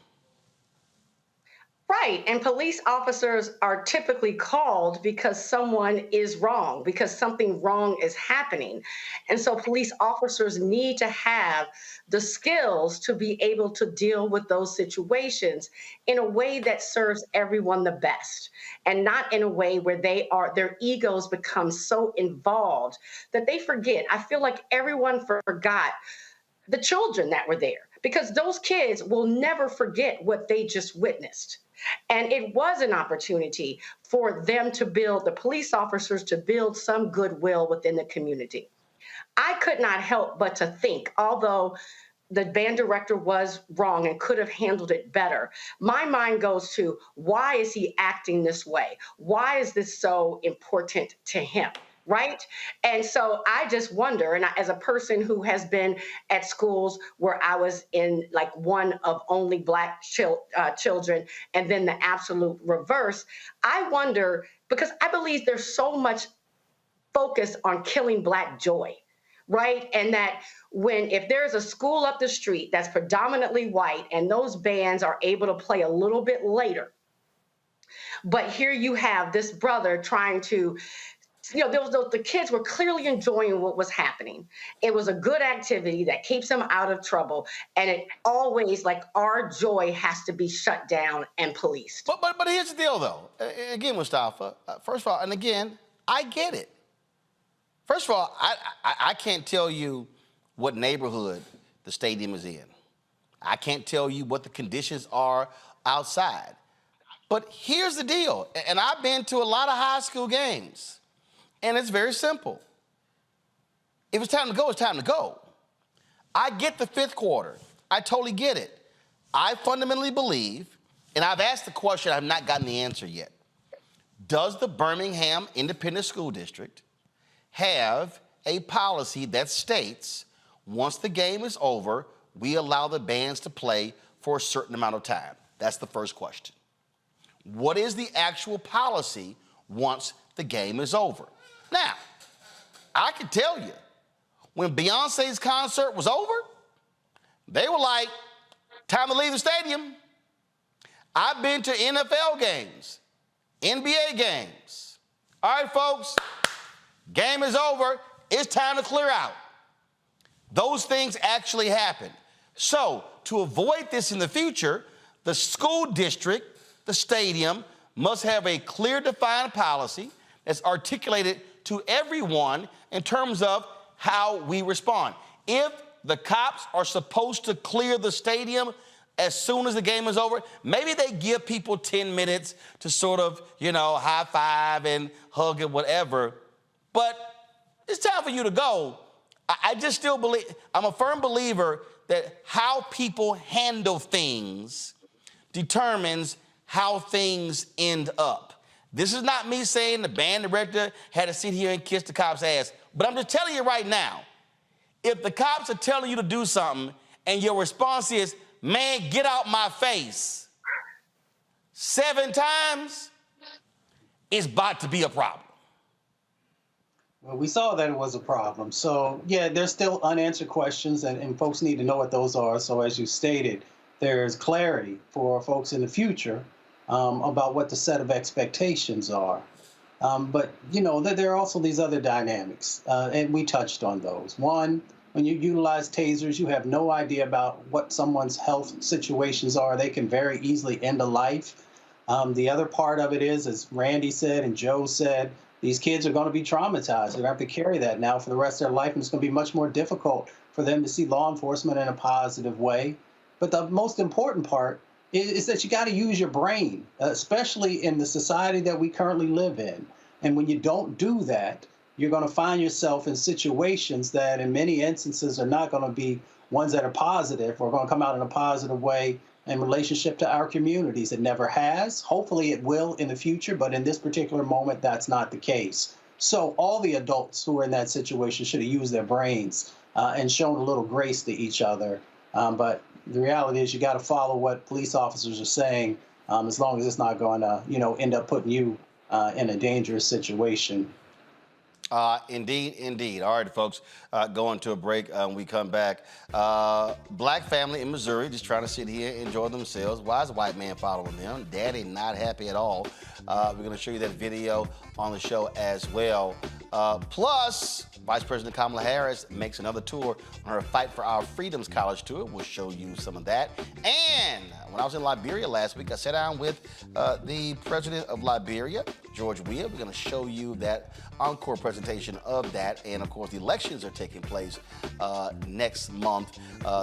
Right. And police officers are typically called because someone is wrong, because something wrong is happening. And so police officers need to have the skills to be able to deal with those situations in a way that serves everyone the best, and not in a way where their egos become so involved that they forget. I feel like everyone forgot the children that were there, because those kids will never forget what they just witnessed. And it was an opportunity for them to build, the police officers to build some goodwill within the community. I could not help but to think, although the band director was wrong and could have handled it better, my mind goes to, why is he acting this way? Why is this so important to him? Right? And so I just wonder, and as a person who has been at schools where I was in like one of only Black children, and then the absolute reverse, I wonder, because I believe there's so much focus on killing Black joy, right? And that if there's a school up the street that's predominantly white and those bands are able to play a little bit later, but here you have this brother trying to, the kids were clearly enjoying what was happening. It was a good activity that keeps them out of trouble. And it always, like, our joy has to be shut down and policed. But here's the deal, though. Again, Mustafa, first of all, and again, I get it. First of all, I can't tell you what neighborhood the stadium is in. I can't tell you what the conditions are outside. But here's the deal, and I've been to a lot of high school games. And it's very simple. If it's time to go, it's time to go. I get the fifth quarter. I totally get it. I fundamentally believe, and I've asked the question, I've not gotten the answer yet. Does the Birmingham Independent School District have a policy that states once the game is over, we allow the bands to play for a certain amount of time? That's the first question. What is the actual policy once the game is over? Now, I can tell you, when Beyonce's concert was over, they were like, time to leave the stadium. I've been to NFL games, NBA games, All right, folks, game is over. It's time to clear out. Those things actually happen. So to avoid this in the future, the school district, the stadium, must have a clear, defined policy that's articulated to everyone in terms of how we respond. If the cops are supposed to clear the stadium as soon as the game is over, maybe they give people 10 minutes to sort of, high five and hug and whatever. But it's time for you to go. I just still believe, I'm a firm believer that how people handle things determines how things end up. This is not me saying the band director had to sit here and kiss the cop's ass, but I'm just telling you right now, if the cops are telling you to do something and your response is, man, get out my face, 7 times, it's about to be a problem. Well, we saw that it was a problem. So, yeah, there's still unanswered questions, and folks need to know what those are. So, as you stated, there's clarity for folks in the future about what the set of expectations are. But, there are also these other dynamics, and we touched on those. One, when you utilize tasers, you have no idea about what someone's health situations are. They can very easily end a life. The other part of it is, as Randy said and Joe said, these kids are going to be traumatized. They're going to have to carry that now for the rest of their life, and it's going to be much more difficult for them to see law enforcement in a positive way. But the most important part is that you got to use your brain, especially in the society that we currently live in. And when you don't do that, you're going to find yourself in situations that in many instances are not going to be ones that are positive or going to come out in a positive way in relationship to our communities. It never has. Hopefully it will in the future, but in this particular moment, that's not the case. So all the adults who are in that situation should have used their brains and shown a little grace to each other. But the reality is you got to follow what police officers are saying, as long as it's not going to, end up putting you in a dangerous situation. Indeed. All right, folks, going to a break. When we come back, black family in Missouri just trying to sit here and enjoy themselves. Why is a white man following them? Daddy not happy at all. We're going to show you that video on the show as well. Plus, Vice President Kamala Harris makes another tour on her Fight for Our Freedoms college tour. We'll show you some of that. And when I was in Liberia last week, I sat down with the president of Liberia, George Weah. We're going to show you that encore presentation of that. And, of course, the elections are taking place next month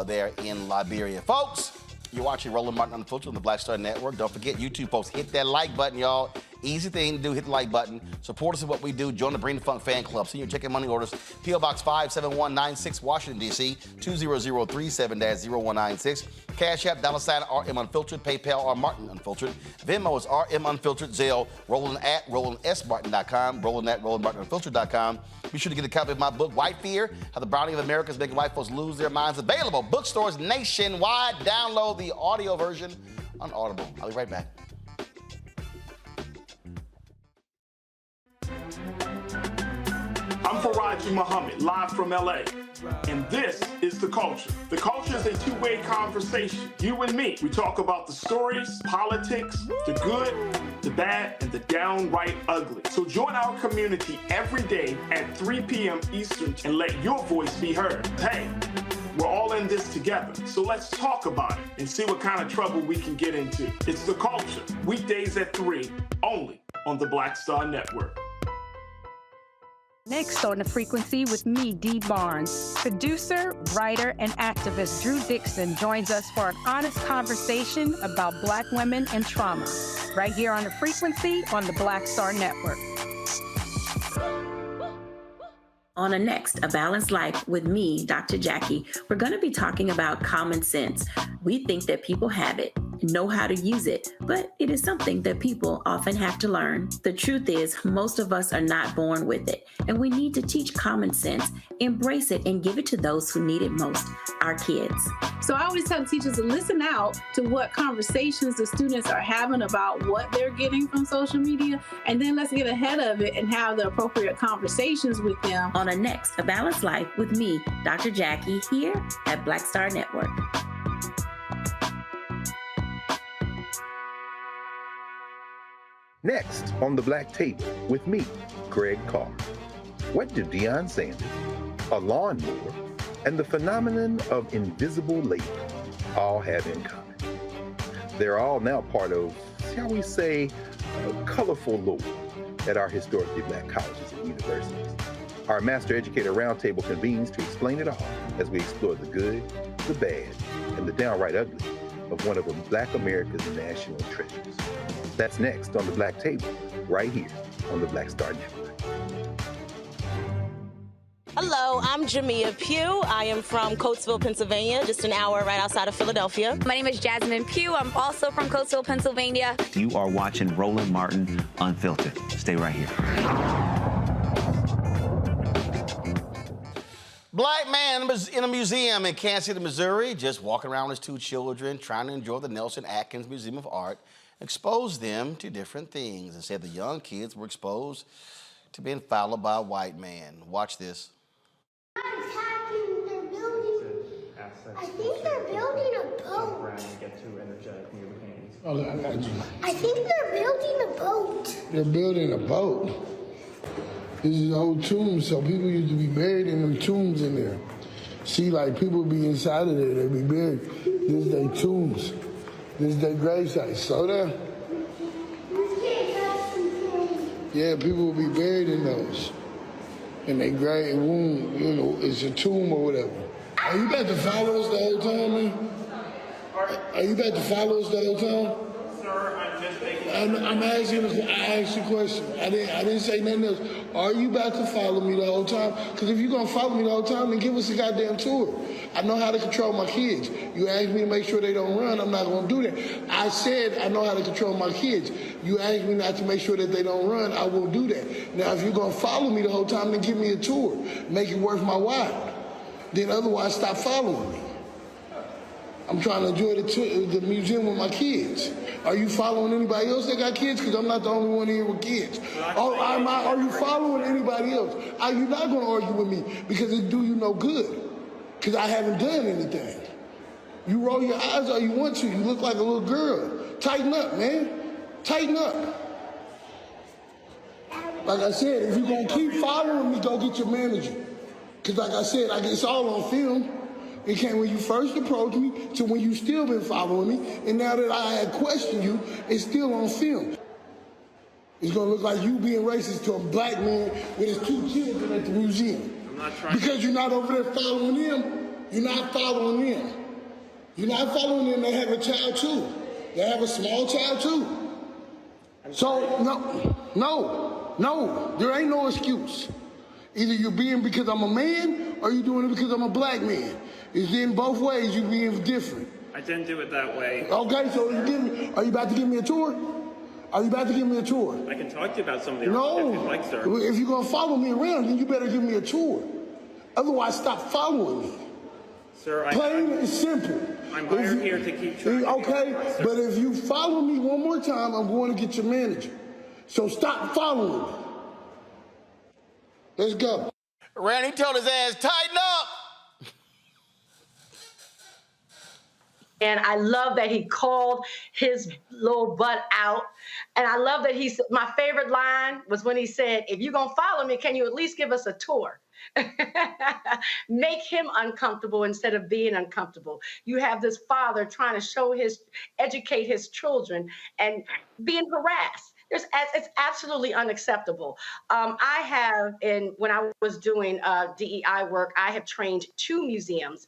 there in Liberia. Folks, you're watching Roland Martin Unfiltered on the Black Star Network. Don't forget, YouTube folks, hit that like button, y'all. Easy thing to do, hit the like button. Support us in what we do. Join the Bring the Funk fan club. Send your check and money orders. P.O. Box 57196, Washington, D.C., 20037-0196. Cash App, $RM Unfiltered. PayPal, R Martin Unfiltered. Venmo is RM Unfiltered. Zelle, Roland at RolandSMartin.com. Roland at RolandMartinUnfiltered.com. Be sure to get a copy of my book, White Fear, How the Browning of America is Making White Folks Lose Their Minds. Available bookstores nationwide. Download the audio version on Audible. I'll be right back. I'm Faraji Muhammad, live from LA. And this is The Culture. The Culture is a two-way conversation. You and me. We talk about the stories, politics, the good, the bad, and the downright ugly. So join our community every day at 3 p.m. Eastern and let your voice be heard. Hey, we're all in this together. So let's talk about it and see what kind of trouble we can get into. It's The Culture. Weekdays at 3, only on the Black Star Network. Next on The Frequency with me, Dee Barnes. Producer, writer, and activist Drew Dixon joins us for an honest conversation about Black women and trauma, right here on The Frequency on the Black Star Network. On the next, A Balanced Life with me, Dr. Jackie, we're going to be talking about common sense. We think that people have it, know how to use it, but it is something that people often have to learn. The truth is, most of us are not born with it, and we need to teach common sense, embrace it, and give it to those who need it most, our kids. So I always tell teachers to listen out to what conversations the students are having about what they're getting from social media, and then let's get ahead of it and have the appropriate conversations with them. On the next, A Balanced Life with me, Dr. Jackie, here at Black Star Network. Next on the Black Table with me, Greg Carr. What do Deion Sanders, a lawnmower, and the phenomenon of invisible labor all have in common? They're all now part of, shall we say, a colorful lore at our historically Black colleges and universities. Our Master Educator Roundtable convenes to explain it all as we explore the good, the bad, and the downright ugly of one of Black America's national treasures. That's next on the Black Table, right here on the Black Star Network. Hello, I'm Jamia Pugh. I am from Coatesville, Pennsylvania, just an hour right outside of Philadelphia. My name is Jasmine Pugh. I'm also from Coatesville, Pennsylvania. You are watching Roland Martin Unfiltered. Stay right here. Black man in a museum in Kansas City, Missouri, just walking around with his 2 children, trying to enjoy the Nelson Atkins Museum of Art, exposed them to different things and said the young kids were exposed to being followed by a white man. Watch this. I think they're building a boat. I think they're building a boat. They're building a boat. This is old tombs, so people used to be buried in them tombs in there. See, like people be inside of there, they be buried. This is their tombs. This is their grave site. So there. Yeah, people will be buried in those. In their grave womb, you know, it's a tomb or whatever. Are you about to follow us the whole time, man? Are you about to follow us the whole time? Sir, I'm just making... I'm asking, I asked you a question. I didn't say nothing else. Are you about to follow me the whole time? Because if you're going to follow me the whole time, then give us a goddamn tour. I know how to control my kids. You asked me to make sure they don't run, I'm not going to do that. I said I know how to control my kids. You asked me not to make sure that they don't run, I won't do that. Now, if you're going to follow me the whole time, then give me a tour. Make it worth my while. Then otherwise, stop following me. I'm trying to enjoy the museum with my kids. Are you following anybody else that got kids? Because I'm not the only one here with kids. Are you following anybody else? Are you not going to argue with me? Because it do you no good. Because I haven't done anything. You roll your eyes all you want to. You look like a little girl. Tighten up, man. Tighten up. Like I said, if you're going to keep following me, go get your manager. Because like I said, it's all on film. It came when you first approached me to when you still been following me. And now that I had questioned you, it's still on film. It's going to look like you being racist to a black man with his 2 children at the museum. I'm not trying because you're not over there following them. You're not following them. You're not following them. They have a child too. They have a small child too. So, no, there ain't no excuse. Either you're being because I'm a man or you're doing it because I'm a black man. It's in both ways you're being different. I didn't do it that way. Okay, so are you about to give me a tour? Are you about to give me a tour? I can talk to you about some of the No. art if you'd like, sir. If you're going to follow me around, then you better give me a tour. Otherwise, stop following me. Sir, Plain and simple. I'm hired here to keep track. Okay, but if you follow me one more time, I'm going to get your manager. So stop following me. Let's go. Randy told his ass, tighten up. And I love that he called his little butt out. And I love that my favorite line was when he said, if you're going to follow me, can you at least give us a tour? Make him uncomfortable instead of being uncomfortable. You have this father trying to educate his children and being harassed. It's absolutely unacceptable. When I was doing DEI work, I have trained 2 museums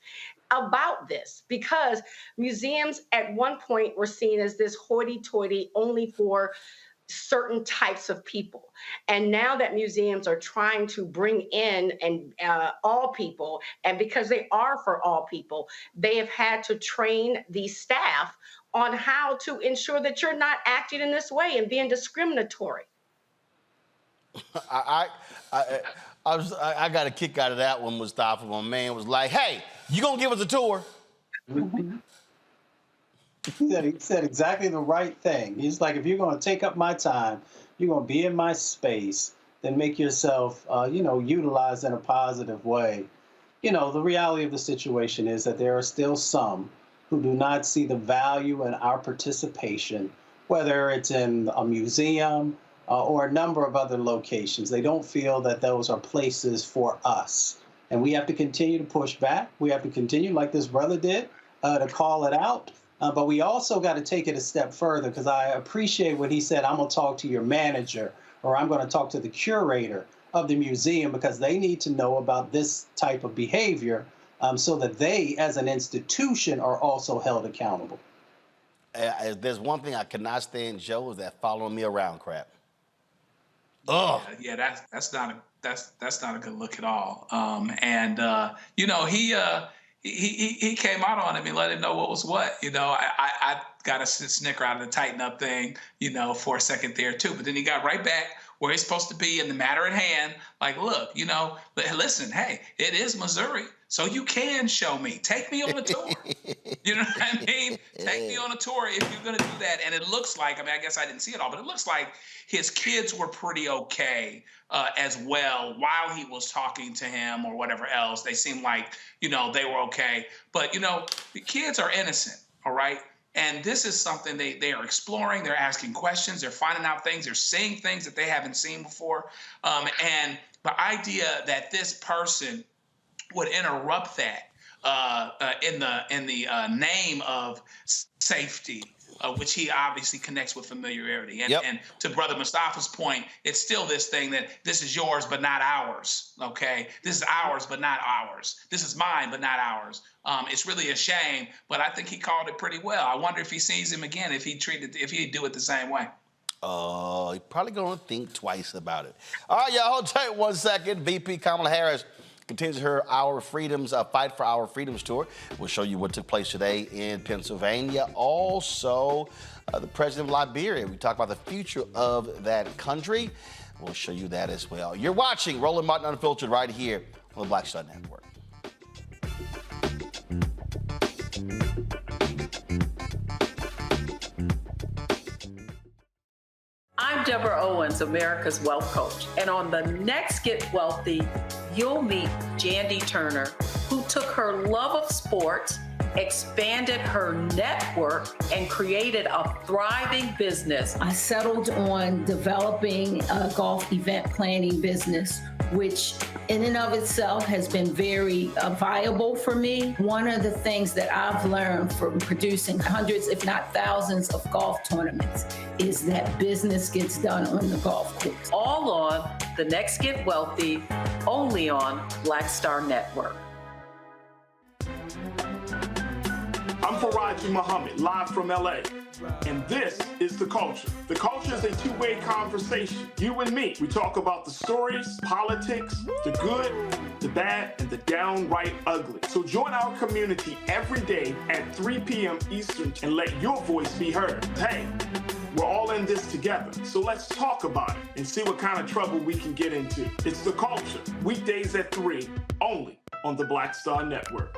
about this because museums at one point were seen as this hoity-toity only for certain types of people. And now that museums are trying to bring in all people, and because they are for all people, they have had to train the staff on how to ensure that you're not acting in this way and being discriminatory. I got a kick out of that one, Mustafa. My man was like, hey, you gonna give us a tour? He said exactly the right thing. He's like, if you're going to take up my time, you're going to be in my space, then make yourself, utilized in a positive way. The reality of the situation is that there are still some who do not see the value in our participation whether it's in a museum or a number of other locations. They don't feel that those are places for us. And we have to continue to push back. We have to continue, like this brother did, to call it out. But we also got to take it a step further, because I appreciate what he said, I'm going to talk to your manager, or I'm going to talk to the curator of the museum, because they need to know about this type of behavior so that they, as an institution, are also held accountable. There's one thing I cannot stand, Joe, is that following me around crap. Oh, yeah, that's not a good look at all. You know, he came out on him and let him know what was what. You know, I got a snicker out of the tighten up thing, you know, for a second there too. But then he got right back where he's supposed to be in the matter at hand. Like, look, you know, listen, hey, it is Missouri, so you can show me. Take me on a tour. You know what I mean? Take me on a tour if you're going to do that. And it looks like, I mean, I guess I didn't see it all, but it looks like his kids were pretty okay as well while he was talking to him or whatever else. They seemed like, you know, they were okay. But, you know, the kids are innocent, all right? And this is something they are exploring. They're asking questions. They're finding out things. They're seeing things that they haven't seen before. And the idea that this person would interrupt that in the name of safety, which he obviously connects with familiarity. And to Brother Mustafa's point, it's still this thing that this is yours but not ours, okay? This is ours but not ours. This is mine but not ours. It's really a shame, but I think he called it pretty well. I wonder if he sees him again, if he'd do it the same way. He's probably going to think twice about it. All right, y'all, hold tight 1 second. VP Kamala Harris continues her Fight for Our Freedoms tour. We'll show you what took place today in Pennsylvania. Also, the president of Liberia. We talk about the future of that country. We'll show you that as well. You're watching Roland Martin Unfiltered right here on the Black Star Network. I'm Deborah Owens, America's Wealth Coach. And on the next Get Wealthy, you'll meet Jandy Turner, who took her love of sports, expanded her network, and created a thriving business. I settled on developing a golf event planning business, which in and of itself has been very viable for me. One of the things that I've learned from producing hundreds, if not thousands, of golf tournaments is that business gets done on the golf course. All on The Next Get Wealthy, only on Black Star Network. I'm Faraji Muhammad, live from LA. And this is The Culture. The Culture is a two-way conversation. You and me. We talk about the stories, politics, the good, the bad, and the downright ugly. So join our community every day at 3 p.m. Eastern and let your voice be heard. Hey, we're all in this together. So let's talk about it and see what kind of trouble we can get into. It's The Culture. Weekdays at 3, only on the Black Star Network.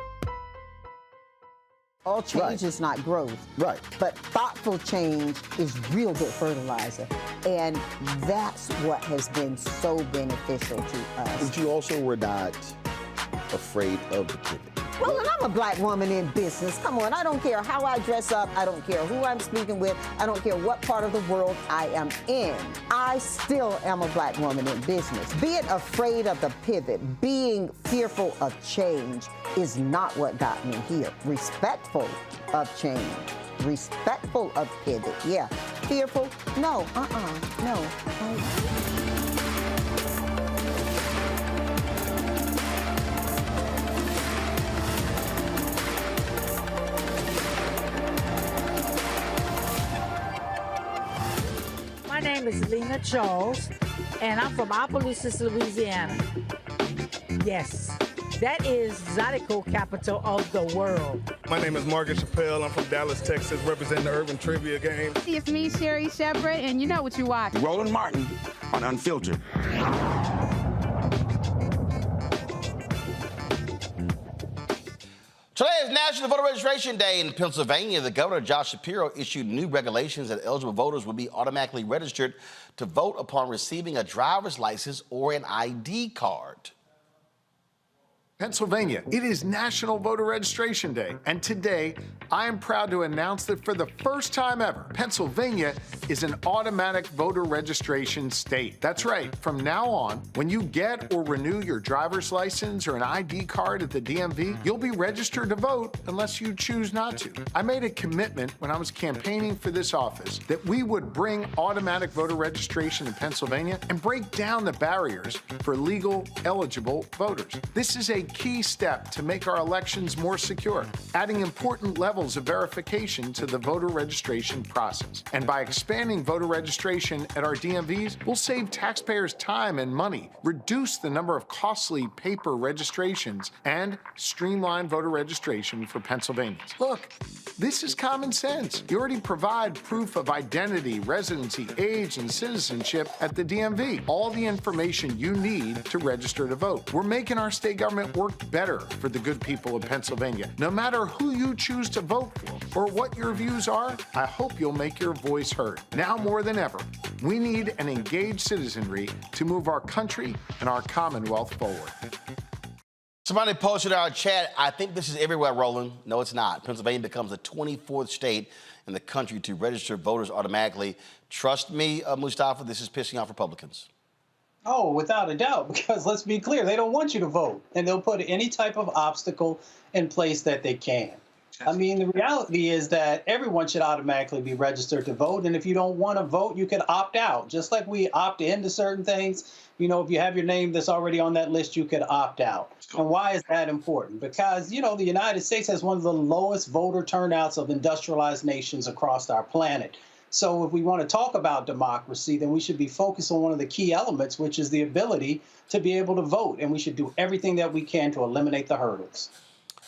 All change is not growth. Right. But thoughtful change is real good fertilizer. And that's what has been so beneficial to us. But you also were not afraid of the pivot. Well, and I'm a black woman in business. Come on, I don't care how I dress up. I don't care who I'm speaking with. I don't care what part of the world I am in. I still am a black woman in business. Being afraid of the pivot, being fearful of change is not what got me here. Respectful of change. Respectful of pivot, yeah. Fearful? No, no. My name is Lena Charles, and I'm from Opelousas, Louisiana. Yes, that is Zydeco capital of the world. My name is Margaret Chappelle. I'm from Dallas, Texas, representing the Urban Trivia Game. It's me, Sherry Shepherd, and you know what you watch. Roland Martin on Unfiltered. Today is National Voter Registration Day in Pennsylvania. The governor, Josh Shapiro, issued new regulations that eligible voters will be automatically registered to vote upon receiving a driver's license or an ID card. Pennsylvania, it is National Voter Registration Day, and today I am proud to announce that for the first time ever, Pennsylvania is an automatic voter registration state. That's right, from now on, when you get or renew your driver's license or an ID card at the DMV, you'll be registered to vote unless you choose not to. I made a commitment when I was campaigning for this office that we would bring automatic voter registration to Pennsylvania and break down the barriers for legal, eligible voters. This is a key step to make our elections more secure, adding important levels of verification to the voter registration process. And by expanding voter registration at our DMVs, we'll save taxpayers time and money, reduce the number of costly paper registrations, and streamline voter registration for Pennsylvanians. Look, this is common sense. You already provide proof of identity, residency, age, and citizenship at the DMV. All the information you need to register to vote. We're making our state government work better for the good people of Pennsylvania. No matter who you choose to vote for or what your views are, I hope you'll make your voice heard. Now more than ever, we need an engaged citizenry to move our country and our Commonwealth forward. Somebody posted in our chat, I think this is everywhere, Roland. No, it's not. Pennsylvania becomes the 24th state in the country to register voters automatically. Trust me, Mustafa, this is pissing off Republicans. Oh, without a doubt, because let's be clear, they don't want you to vote, and they'll put any type of obstacle in place that they can. I mean, the reality is that everyone should automatically be registered to vote, and if you don't want to vote, you can opt out. Just like we opt into certain things, you know, if you have your name that's already on that list, you could opt out. And why is that important? Because, you know, the United States has one of the lowest voter turnouts of industrialized nations across our planet. So if we want to talk about democracy, then we should be focused on one of the key elements, which is the ability to be able to vote. And we should do everything that we can to eliminate the hurdles.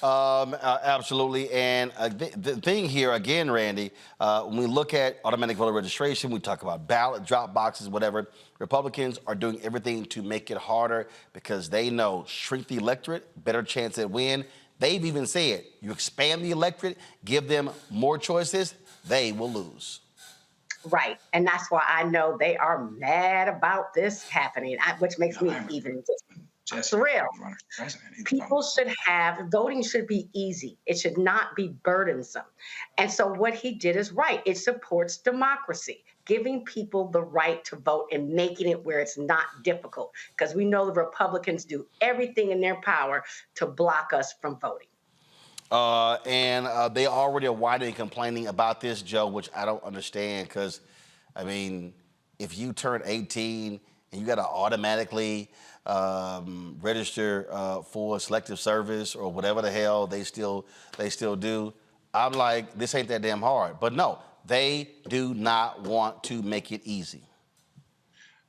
Absolutely. And the thing here, again, Randy, when we look at automatic voter registration, we talk about ballot drop boxes, whatever. Republicans are doing everything to make it harder because they know shrink the electorate, better chance at win. They've even said you expand the electorate, give them more choices, they will lose. Right. And that's why I know they are mad about this happening, which makes me even thrilled. People should have, voting should be easy. It should not be burdensome. And so what he did is right. It supports democracy, giving people the right to vote and making it where it's not difficult. Because we know the Republicans do everything in their power to block us from voting. They already are widely complaining about this, Joe, which I don't understand because, I mean, if you turn 18 and you got to automatically register for selective service or whatever the hell they still do, I'm like, this ain't that damn hard. But no, they do not want to make it easy.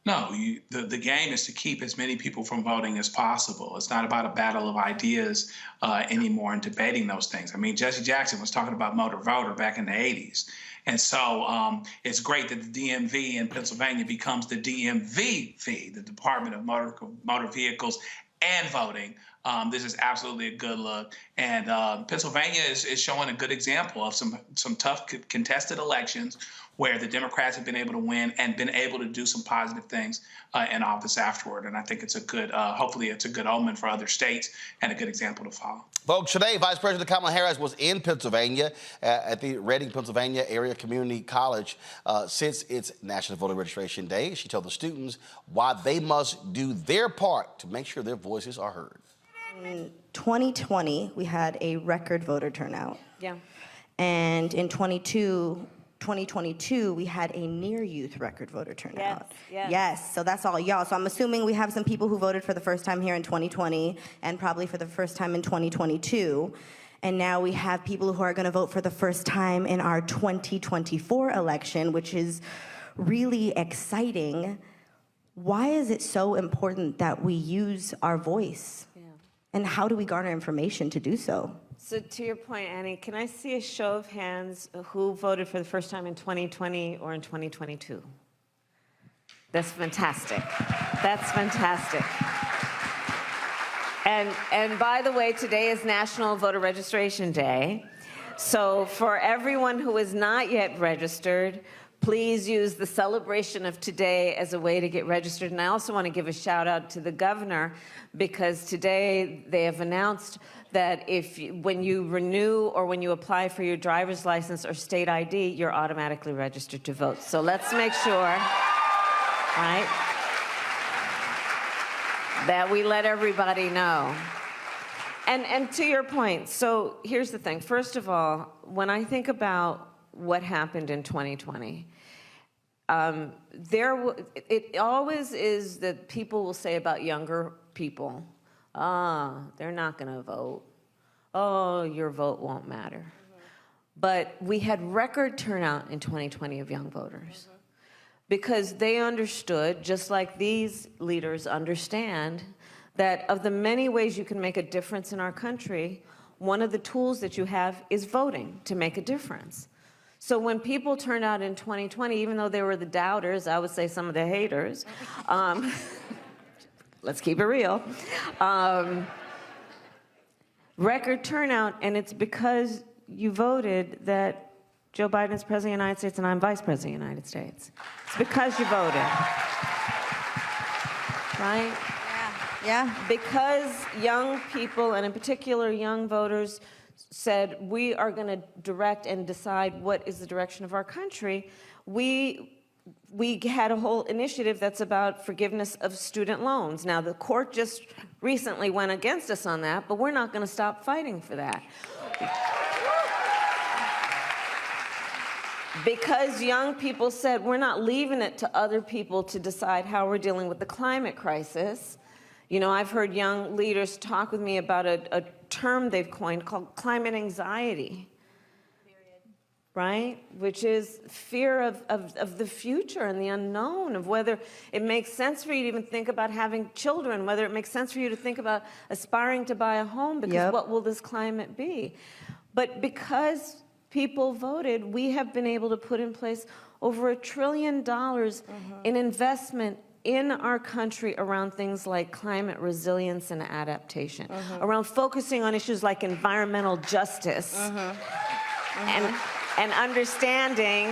No, the game is to keep as many people from voting as possible. It's not about a battle of ideas anymore and debating those things. I mean, Jesse Jackson was talking about motor voter back in the 80s. And so it's great that the DMV in Pennsylvania becomes the DMV, the Department of Motor Vehicles and Voting. This is absolutely a good look. And Pennsylvania is showing a good example of some tough contested elections where the Democrats have been able to win and been able to do some positive things in office afterward. And I think it's a good, hopefully it's a good omen for other states and a good example to follow. Folks, today, Vice President Kamala Harris was in Pennsylvania at the Reading, Pennsylvania Area Community College since it's National Voter Registration Day. She told the students why they must do their part to make sure their voices are heard. In 2020, we had a record voter turnout. Yeah. And in 2022, we had a near youth record voter turnout. Yes, so that's all y'all. So I'm assuming we have some people who voted for the first time here in 2020 and probably for the first time in 2022. And now we have people who are going to vote for the first time in our 2024 election, which is really exciting. Why is it so important that we use our voice? And how do we garner information to do so? So to your point, Annie, can I see a show of hands who voted for the first time in 2020 or in 2022? That's fantastic. That's fantastic. And by the way, today is National Voter Registration Day. So for everyone who is not yet registered, please use the celebration of today as a way to get registered. And I also want to give a shout out to the governor, because today they have announced that when you renew or when you apply for your driver's license or state ID, you're automatically registered to vote. So let's make sure, right, that we let everybody know. And to your point, so here's the thing. First of all, when I think about what happened in 2020, it always is that people will say about younger people, they're not going to vote. Oh, your vote won't matter. But we had record turnout in 2020 of young voters because they understood, just like these leaders understand, that of the many ways you can make a difference in our country, one of the tools that you have is voting to make a difference. So when people turned out in 2020, even though they were the doubters, I would say some of the haters, let's keep it real, record turnout, and it's because you voted that Joe Biden is President of the United States and I'm Vice President of the United States. It's because you voted, right? Yeah. Because young people, and in particular young voters, said we are going to direct and decide what is the direction of our country, we had a whole initiative that's about forgiveness of student loans. Now, the court just recently went against us on that, but we're not going to stop fighting for that. Because young people said we're not leaving it to other people to decide how we're dealing with the climate crisis. You know, I've heard young leaders talk with me about a term they've coined called climate anxiety, right? Which is fear of the future and the unknown, of whether it makes sense for you to even think about having children, whether it makes sense for you to think about aspiring to buy a home, because what will this climate be? But because people voted, we have been able to put in place over $1 trillion in investment in our country around things like climate resilience and adaptation, around focusing on issues like environmental justice, and understanding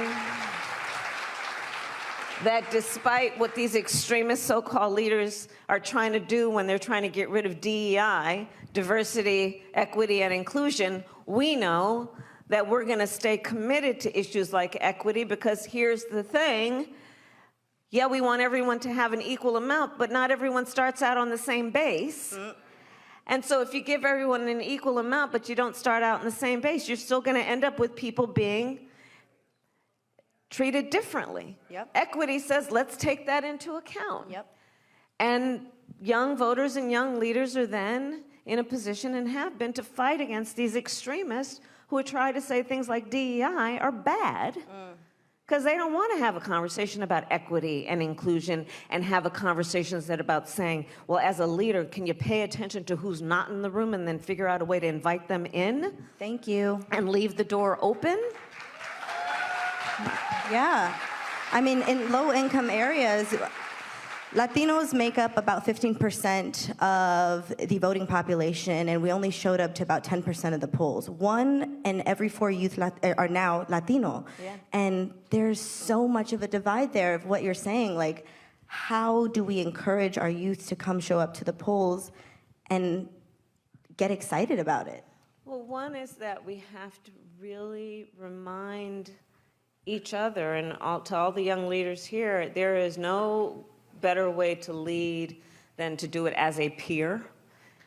that despite what these extremist so-called leaders are trying to do when they're trying to get rid of DEI, diversity, equity, and inclusion, we know that we're going to stay committed to issues like equity, because here's the thing. Yeah, we want everyone to have an equal amount, but not everyone starts out on the same base. And so if you give everyone an equal amount, but you don't start out on the same base, you're still going to end up with people being treated differently. Equity says, let's take that into account. And young voters and young leaders are then in a position, and have been, to fight against these extremists who try to say things like DEI are bad. Because they don't want to have a conversation about equity and inclusion and have a conversation that's about saying, well, as a leader, can you pay attention to who's not in the room and then figure out a way to invite them in? Thank you. And leave the door open? Yeah. I mean, in low-income areas, Latinos make up about 15% of the voting population, and we only showed up to about 10% of the polls. 1 in every 4 youth are now Latino. And there's so much of a divide there of what you're saying. Like, how do we encourage our youth to come show up to the polls and get excited about it? Well, one is that we have to really remind each other, and to all the young leaders here, there is no better way to lead than to do it as a peer,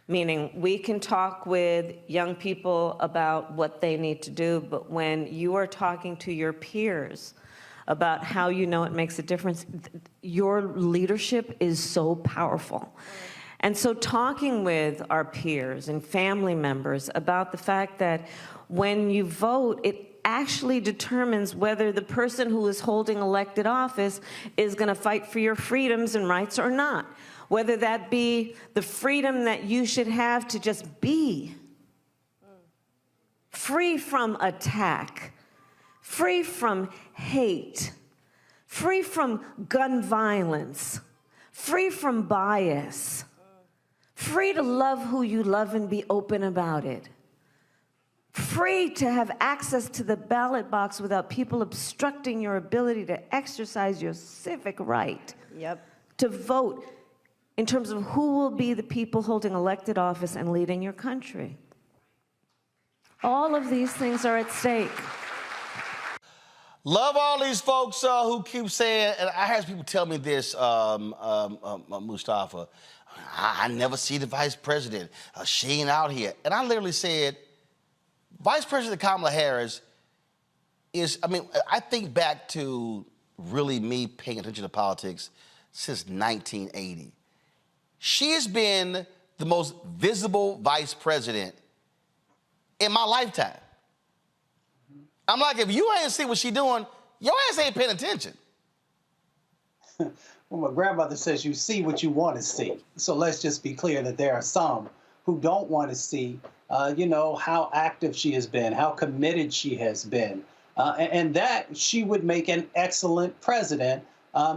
meaning we can talk with young people about what they need to do, but when you are talking to your peers about how you know it makes a difference, your leadership is so powerful. And so talking with our peers and family members about the fact that when you vote, it actually determines whether the person who is holding elected office is going to fight for your freedoms and rights or not. Whether that be the freedom that you should have to just be free from attack, free from hate, free from gun violence, free from bias, free to love who you love and be open about it, free to have access to the ballot box without people obstructing your ability to exercise your civic right to vote in terms of who will be the people holding elected office and leading your country. All of these things are at stake. Love all these folks who keep saying, and I had people tell me this, Mustafa, I never see the vice president. She ain't out here. And I literally said, Vice President Kamala Harris is, I think back to really me paying attention to politics since 1980. She has been the most visible vice president in my lifetime. I'm like, if you ain't see what she doing, your ass ain't paying attention. Well, my grandmother says you see what you want to see. So let's just be clear that there are some who don't want to see, how active she has been, how committed she has been, and that she would make an excellent president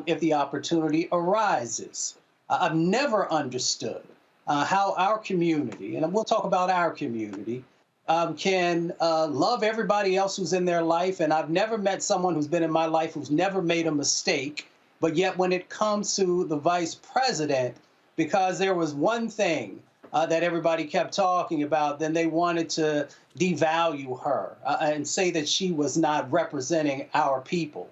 if the opportunity arises. I've never understood how our community, and we'll talk about our community, can love everybody else who's in their life. And I've never met someone who's been in my life who's never made a mistake. But yet when it comes to the vice president, because there was one thing that everybody kept talking about, then they wanted to devalue her and say that she was not representing our people.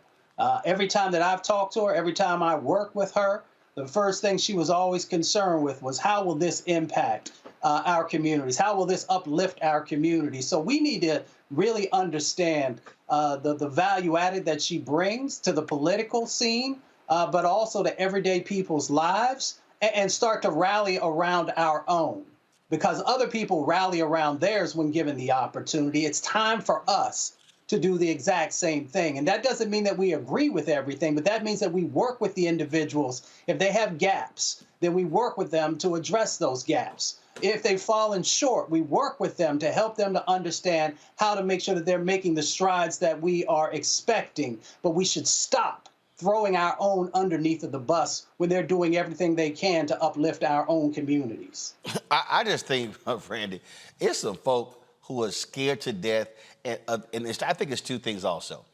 Every time that I've talked to her, every time I work with her, the first thing she was always concerned with was how will this impact our communities? How will this uplift our communities? So we need to really understand the value added that she brings to the political scene, but also to everyday people's lives, and start to rally around our own. Because other people rally around theirs when given the opportunity. It's time for us to do the exact same thing. And that doesn't mean that we agree with everything, but that means that we work with the individuals. If they have gaps, then we work with them to address those gaps. If they've fallen short, we work with them to help them to understand how to make sure that they're making the strides that we are expecting. But we should stop throwing our own underneath of the bus when they're doing everything they can to uplift our own communities. I just think, Randy, it's some folk who are scared to death. And I think it's two things also.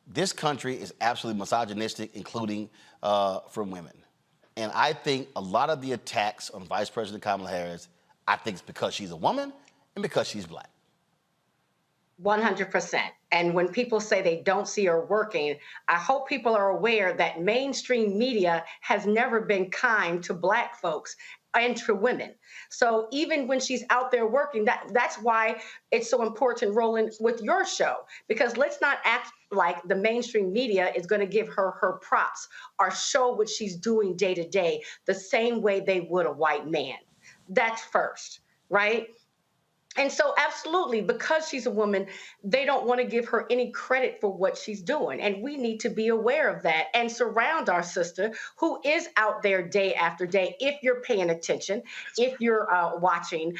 This country is absolutely misogynistic, including from women. And I think a lot of the attacks on Vice President Kamala Harris, I think it's because she's a woman and because she's black. 100%. And when people say they don't see her working, I hope people are aware that mainstream media has never been kind to Black folks and to women. So even when she's out there working, that's why it's so important, Roland, with your show, because let's not act like the mainstream media is going to give her her props or show what she's doing day to day the same way they would a white man. That's first, right? And so absolutely, because she's a woman, they don't want to give her any credit for what she's doing. And we need to be aware of that and surround our sister who is out there day after day. If you're paying attention, if you're watching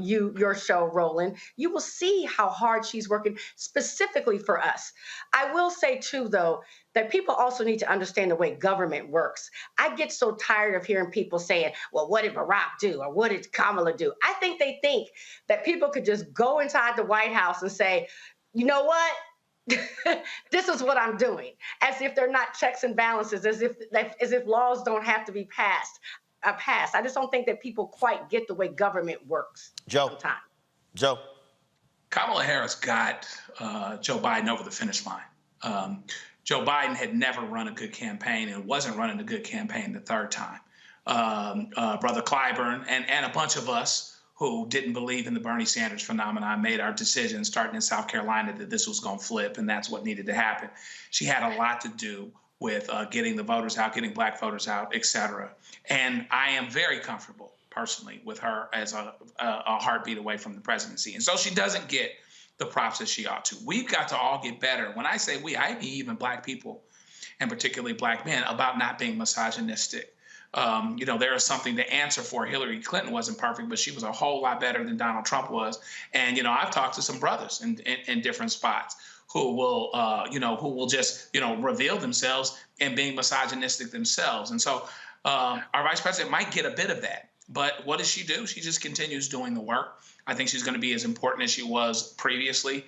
your show, Roland, you will see how hard she's working specifically for us. I will say, too, though, that people also need to understand the way government works. I get so tired of hearing people saying, well, what did Barack do? Or what did Kamala do? I think they think that people could just go inside the White House and say, you know what? This is what I'm doing, as if they're not checks and balances, as if laws don't have to be passed. I just don't think that people quite get the way government works. Joe. Kamala Harris got Joe Biden over the finish line. Joe Biden had never run a good campaign and wasn't running a good campaign the third time. Brother Clyburn and a bunch of us who didn't believe in the Bernie Sanders phenomenon made our decision starting in South Carolina that this was going to flip and that's what needed to happen. She had a lot to do with getting the voters out, getting Black voters out, et cetera. And I am very comfortable personally with her as a heartbeat away from the presidency. And so she doesn't get the props that she ought to. We've got to all get better. When I say we, I mean even Black people, and particularly Black men, about not being misogynistic. There is something to answer for. Hillary Clinton wasn't perfect, but she was a whole lot better than Donald Trump was. And, I've talked to some brothers in different spots who will just, reveal themselves in being misogynistic themselves. And so our vice president might get a bit of that. But what does she do? She just continues doing the work. I think she's going to be as important as she was previously.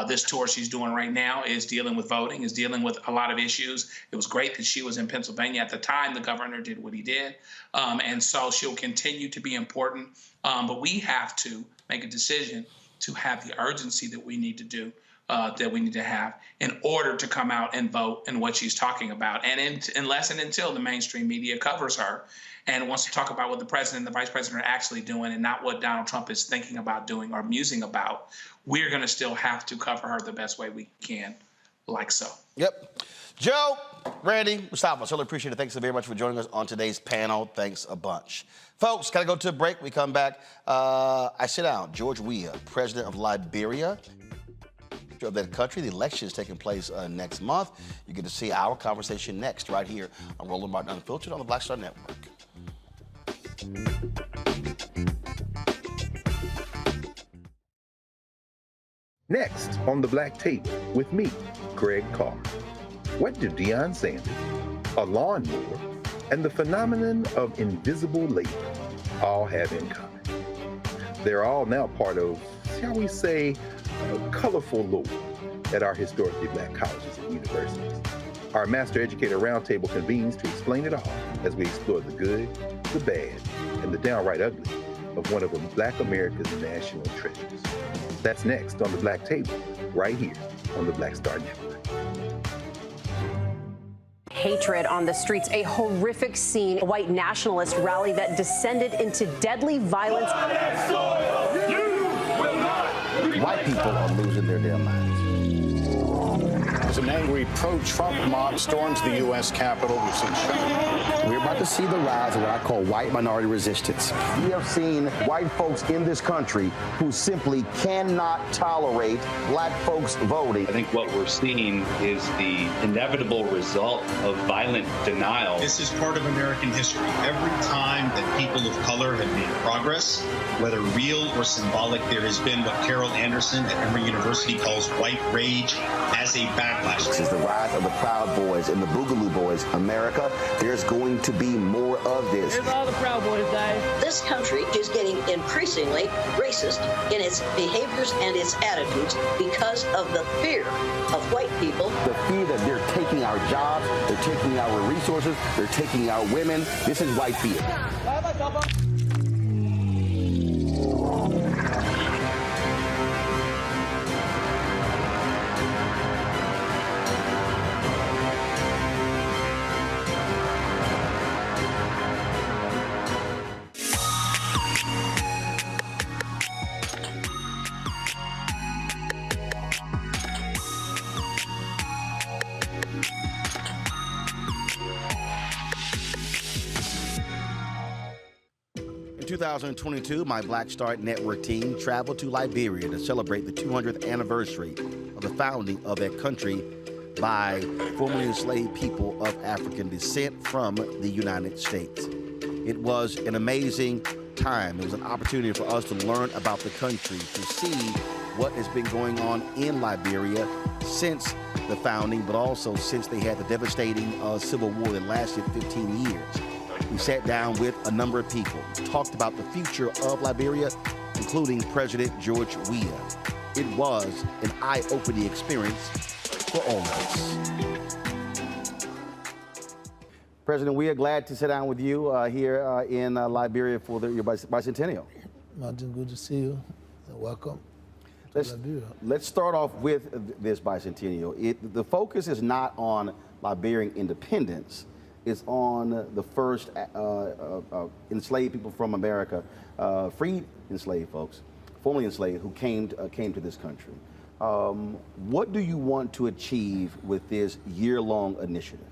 This tour she's doing right now is dealing with voting, is dealing with a lot of issues. It was great that she was in Pennsylvania at the time the governor did what he did. And so she'll continue to be important. But we have to make a decision to have the urgency that we need to do, that we need to have in order to come out and vote in what she's talking about. And unless and until the mainstream media covers her and wants to talk about what the president and the vice president are actually doing and not what Donald Trump is thinking about doing or musing about, we're going to still have to cover her the best way we can, like so. Yep. Joe, Randy, Mustafa, I certainly appreciate it. Thanks so very much for joining us on today's panel. Thanks a bunch. Folks, got to go to a break. We come back. I sit down. George Weah, president of Liberia, of that country. The election is taking place next month. You get to see our conversation next right here on Roland Martin Unfiltered on the Black Star Network. Next on the Black Table with me, Greg Carr. What do Deion Sanders, a lawnmower, and the phenomenon of invisible labor all have in common? They're all now part of, shall we say, colorful lore at our historically Black colleges and universities. Our Master Educator Roundtable convenes to explain it all as we explore the good, the bad, and the downright ugly of one of Black America's national treasures. That's next on the Black Table, right here on the Black Star Network. Hatred on the streets, a horrific scene, a white nationalist rally that descended into deadly violence. White people are losing their damn minds. As an angry pro-Trump mob storms the U.S. Capitol, we've seen We're about to see the rise of what I call white minority resistance. We have seen white folks in this country who simply cannot tolerate Black folks voting. I think what we're seeing is the inevitable result of violent denial. This is part of American history. Every time that people of color have made progress, whether real or symbolic, there has been what Carol Anderson at Emory University calls white rage as a backlash. This is the rise of the Proud Boys and the Boogaloo Boys. America, there's going to be more of this. Here's all the Proud Boys, guys. This country is getting increasingly racist in its behaviors and its attitudes because of the fear of white people. The fear that they're taking our jobs, they're taking our resources, they're taking our women. This is white fear. In 2022, my Black Star Network team traveled to Liberia to celebrate the 200th anniversary of the founding of that country by formerly enslaved people of African descent from the United States. It was an amazing time. It was an opportunity for us to learn about the country, to see what has been going on in Liberia since the founding, but also since they had the devastating civil war that lasted 15 years. We sat down with a number of people, talked about the future of Liberia, including President George Weah. It was an eye-opening experience for all of us. President Weah, glad to sit down with you here in Liberia for your bicentennial. Martin, good to see you. Welcome to Liberia. Let's start off with this bicentennial. The focus is not on Liberian independence. It's on the first enslaved people from America, freed enslaved folks, formerly enslaved, who came to this country. What do you want to achieve with this year-long initiative?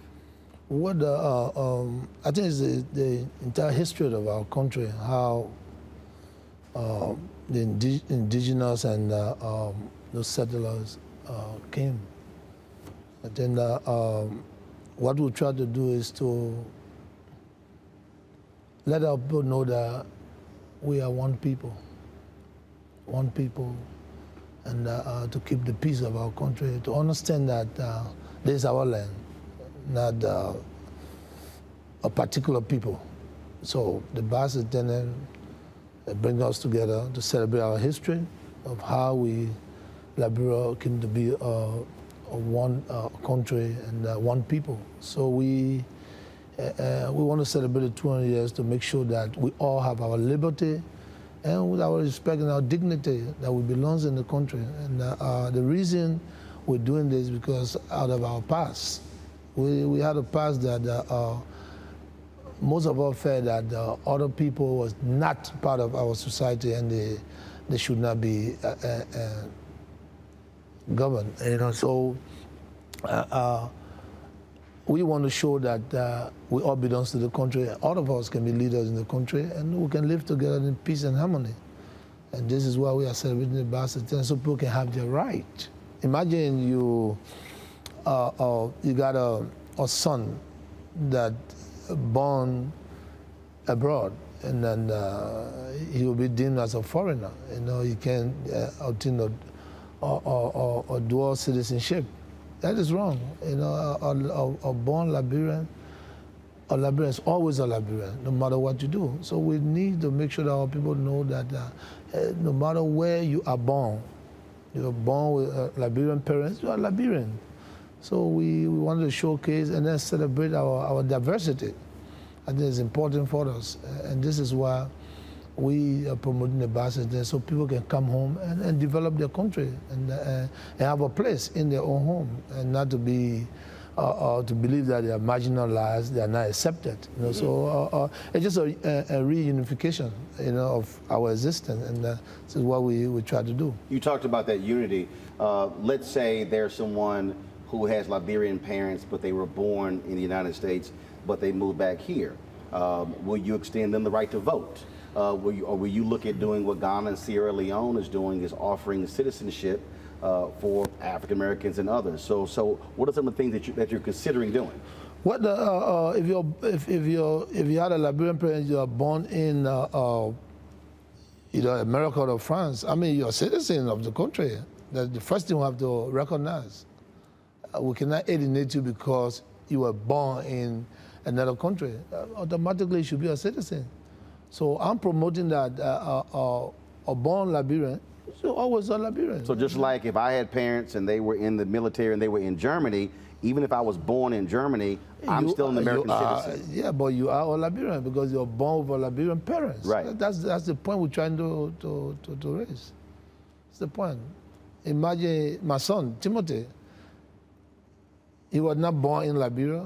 What I think is the entire history of our country, how the indigenous and those settlers came. And then what we try to do is to let our people know that we are one people, and to keep the peace of our country, to understand that this is our land, not a particular people. So the bicentennial brings us together to celebrate our history of how Liberia came to be one country and one people. So we want to celebrate 200 years to make sure that we all have our liberty and with our respect and our dignity that we belongs in the country. And the reason we're doing this is because out of our past, we had a past that most of us felt that other people was not part of our society and they should not be governed. You know, so we want to show that we all belong to the country. All of us can be leaders in the country, and we can live together in peace and harmony. And this is why we are celebrating the bicentennial, so people can have their right. Imagine you got a son that born abroad, and then he will be deemed as a foreigner. You know, he can obtain a dual citizenship. That is wrong. You know, a born Liberian, a Liberian is always a Liberian, no matter what you do. So we need to make sure that our people know that no matter where you are born with Liberian parents, you are Liberian. So we wanted to showcase and then celebrate our diversity. I think it's important for us. And this is why we are promoting the bicentennial so people can come home and develop their country and have a place in their own home and not to be to believe that they are marginalized, they are not accepted. You know? So it's just a reunification, you know, of our existence, and this is what we try to do. You talked about that unity. Let's say there's someone who has Liberian parents, but they were born in the United States, but they moved back here. Will you extend them the right to vote? Will you look at doing what Ghana and Sierra Leone is doing, is offering citizenship for African Americans and others? So what are some of the things that you're considering doing? What if you had a Liberian parent, you are born in either America or France, I mean, you're a citizen of the country. That's the first thing we have to recognize. We cannot alienate you because you were born in another country. Automatically, you should be a citizen. So I'm promoting that a born Liberian is always a Liberian. So just like if I had parents and they were in the military and they were in Germany, even if I was born in Germany, I'm still an American citizen. Yeah, but you are a Liberian because you're born with a Liberian parents. Right. That's the point we're trying to raise. That's the point. Imagine my son, Timothy. He was not born in Liberia,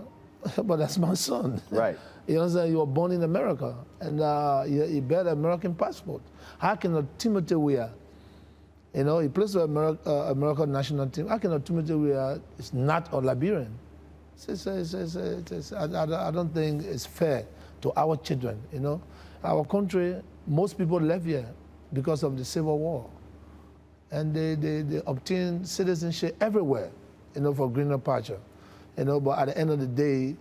but that's my son. Right. You know, you were born in America, and he bear the American passport. How can a Timothy Weah, you know, he plays for American national team, how can a Timothy Weah is not a Liberian? I don't think it's fair to our children, you know. Our country, most people left here because of the Civil War. And they obtain citizenship everywhere, you know, for greener pasture. You know, but at the end of the day,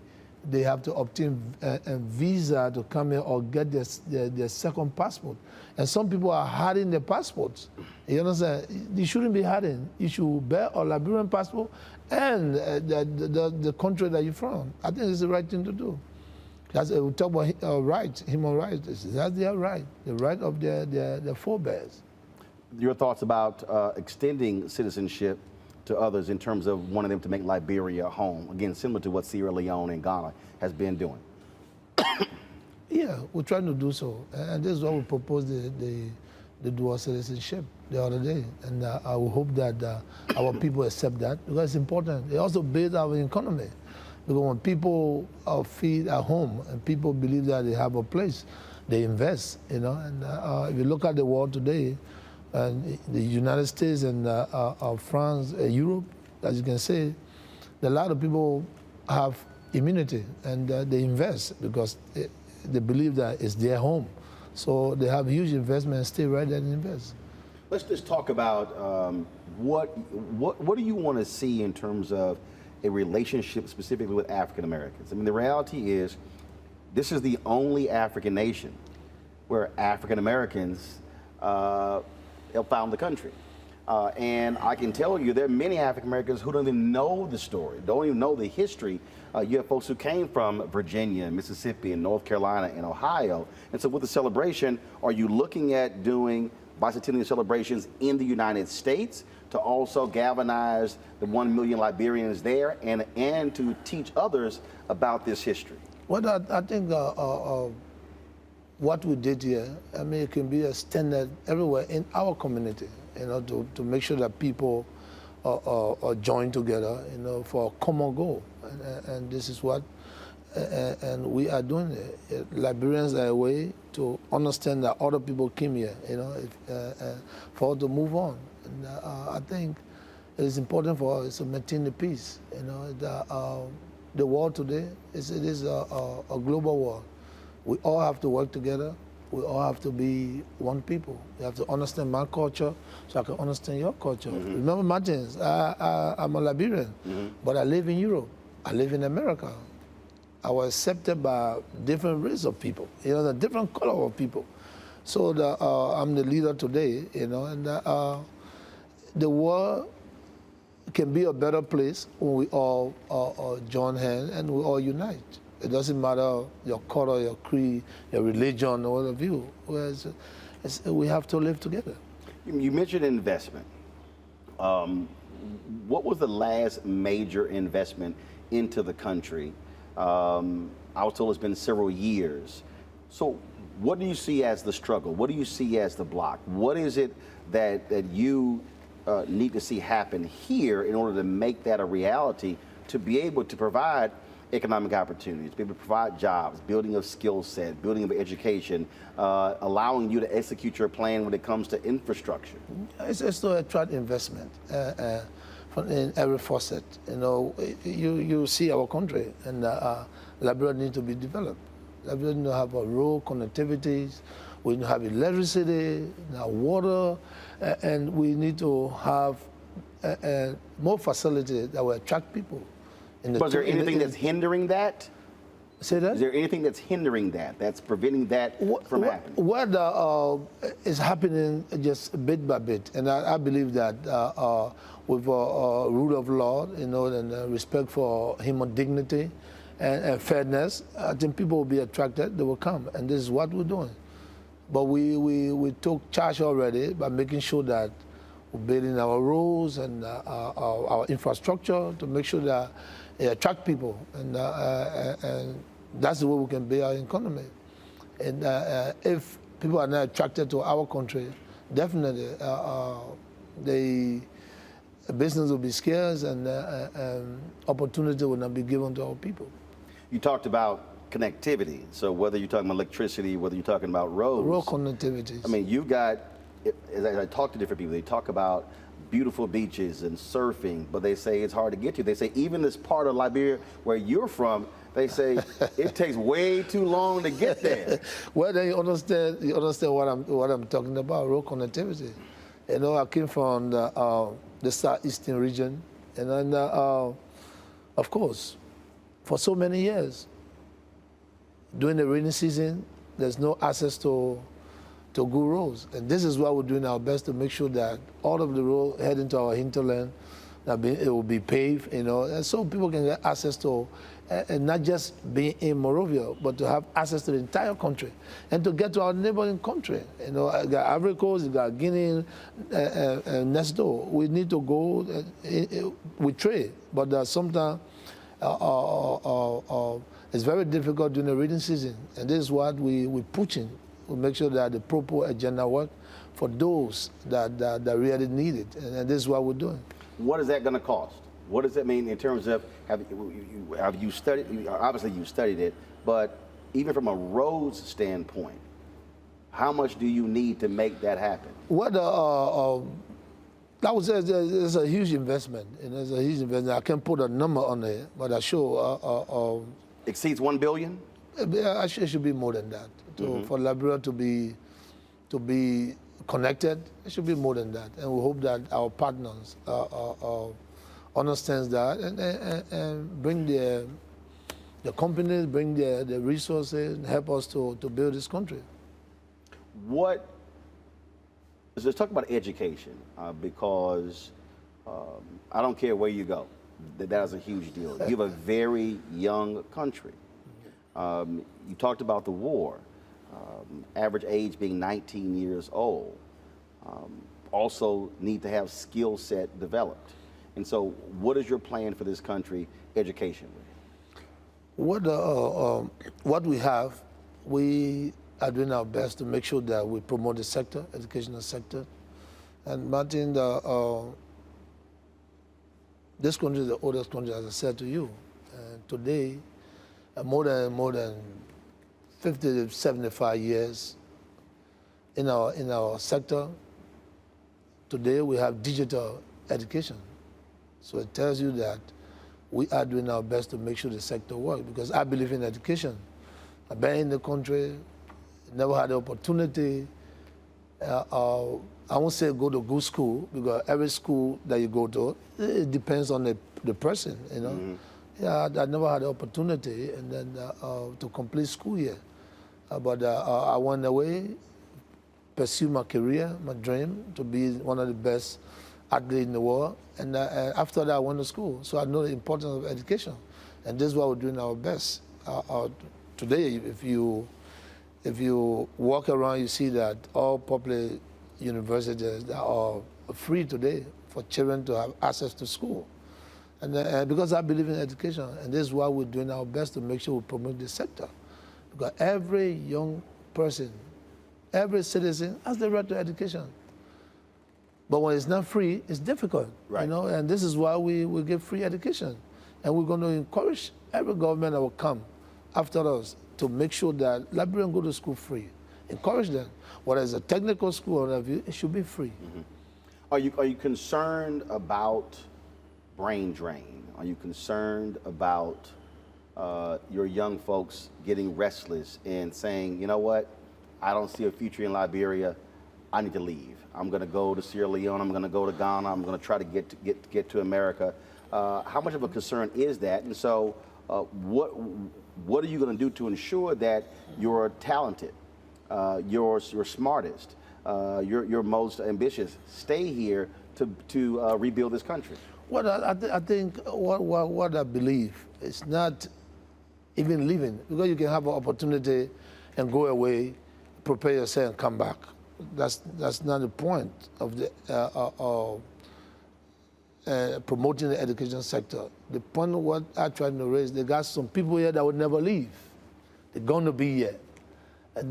they have to obtain a visa to come here or get their second passport. And some people are hiding their passports. You understand? You shouldn't be hiding. You should bear a Liberian passport and the country that you're from. I think it's the right thing to do. That's, we talk about rights, human rights. That's their right, the right of their forebears. Your thoughts about extending citizenship to others in terms of wanting them to make Liberia home, again, similar to what Sierra Leone and Ghana has been doing? Yeah, we're trying to do so. And this is why we proposed the dual citizenship the other day. And I will hope that our people accept that because it's important. It also builds our economy. Because when people feed at home and people believe that they have a place, they invest, you know. And if you look at the world today, and the United States and France, Europe, as you can see, a lot of people have immunity and they invest because they believe that it's their home. So they have huge investment and stay right there and invest. Let's just talk about what do you want to see in terms of a relationship specifically with African Americans? I mean, the reality is this is the only African nation where African Americans found the country. And I can tell you there are many African Americans who don't even know the story, don't even know the history. You have folks who came from Virginia, Mississippi, and North Carolina, and Ohio. And so with the celebration, are you looking at doing bicentennial celebrations in the United States to also galvanize the 1 million Liberians there and to teach others about this history? Well, I think what we did here, I mean, it can be a standard everywhere in our community, you know, to make sure that people are joined together, you know, for a common goal. And this is what, and we are doing it. Liberians are a way to understand that other people came here, you know, for us to move on. And I think it is important for us to maintain the peace. You know, the world today it is a global world. We all have to work together. We all have to be one people. You have to understand my culture so I can understand your culture. Remember my things. I'm a Liberian, but I live in Europe. I live in America. I was accepted by different race of people, you know, the different color of people. So I'm the leader today, you know, and the world can be a better place when we all join hands and we all unite. It doesn't matter your color, your creed, your religion, or whatever view. We have to live together. You mentioned investment. What was the last major investment into the country? I was told it's been several years. So what do you see as the struggle? What do you see as the block? What is it that you need to see happen here in order to make that a reality, to be able to provide economic opportunities, be able to provide jobs, building of skill set, building of education, allowing you to execute your plan when it comes to infrastructure? It's to attract investment in every facet. You know, you see our country, and Liberia needs to be developed. Liberia needs to have a rural connectivities. We need to have electricity, water, and we need to have more facilities that will attract people. But is there anything that's hindering that? Say that? Is there anything that's hindering that, that's preventing that from happening? What is happening just bit by bit, and I believe that with a rule of law, you know, and respect for human dignity and fairness, I think people will be attracted, they will come, and this is what we're doing. But we took charge already by making sure that we're building our roads and our infrastructure to make sure that it attract people, and that's the way we can build our economy. And if people are not attracted to our country, definitely the business will be scarce and opportunity will not be given to our people. You talked about connectivity. So whether you're talking about electricity, whether you're talking about roads. Road connectivity. I mean, you've got, as I talk to different people, they talk about beautiful beaches and surfing, but they say it's hard to get to. They say even this part of Liberia where you're from, they say it takes way too long to get there. Well, then you understand what I'm talking about, road connectivity. You know, I came from the southeastern region, and then, of course, for so many years, during the rainy season, there's no access to good roads. And this is why we're doing our best to make sure that all of the road heading to our hinterland, it will be paved, you know, and so people can get access to, and not just being in Monrovia, but to have access to the entire country and to get to our neighboring country. You know, you got Ivory Coast, you got Guinea, next door. We need to go, we trade, but sometimes it's very difficult during the rainy season, and this is what we're pushing. We make sure that the proper agenda work for those that really need it, and this is what we're doing. What is that going to cost? What does that mean in terms of, have you studied, obviously you studied it, but even from a roads standpoint, how much do you need to make that happen? Well, I would say it's a huge investment, and it's a huge investment. I can't put a number on it, but I sure exceeds $1 billion. It should be more than that. For Liberia to be connected, it should be more than that, and we hope that our partners understands that and bring the companies, bring the resources, and help us to build this country. What Let's talk about education because I don't care where you go. That is a huge deal. You have a very young country. You talked about the war, average age being 19 years old. Also need to have skill set developed. And so what is your plan for this country educationally? What we have, we are doing our best to make sure that we promote the sector, educational sector. And Martin, this country is the oldest country, as I said to you. And today, more than 50 to 75 years in our sector. Today we have digital education. So it tells you that we are doing our best to make sure the sector works, because I believe in education. I've been in the country, never had the opportunity. I won't say go to good school, because every school that you go to, it depends on the person, you know. Mm-hmm. Yeah, I never had the opportunity and then to complete school here. But I went away, pursue my career, my dream, to be one of the best athletes in the world. And after that, I went to school. So I know the importance of education. And this is why we're doing our best. Today, if you walk around, you see that all public universities are free today for children to have access to school. And because I believe in education, and this is why we're doing our best to make sure we promote this sector. Because every young person, every citizen has the right to education. But when it's not free, it's difficult, right. You know, and this is why we give free education. And we're going to encourage every government that will come after us to make sure that Liberians go to school free. Encourage them. Whether it's a technical school or whatever, it should be free. Mm-hmm. Are you concerned about brain drain? Are you concerned about your young folks getting restless and saying, you know what, I don't see a future in Liberia, I need to leave. I'm going to go to Sierra Leone, I'm going to go to Ghana, I'm going to try to get to America. How much of a concern is that? And so what are you going to do to ensure that you're talented, you're smartest, you're most ambitious stay here to rebuild this country? Well, I think what I believe is not even leaving, because you can have an opportunity and go away, prepare yourself and come back. That's not the point of the promoting the education sector. The point of what I try to raise, they got some people here that will never leave. They're going to be here. And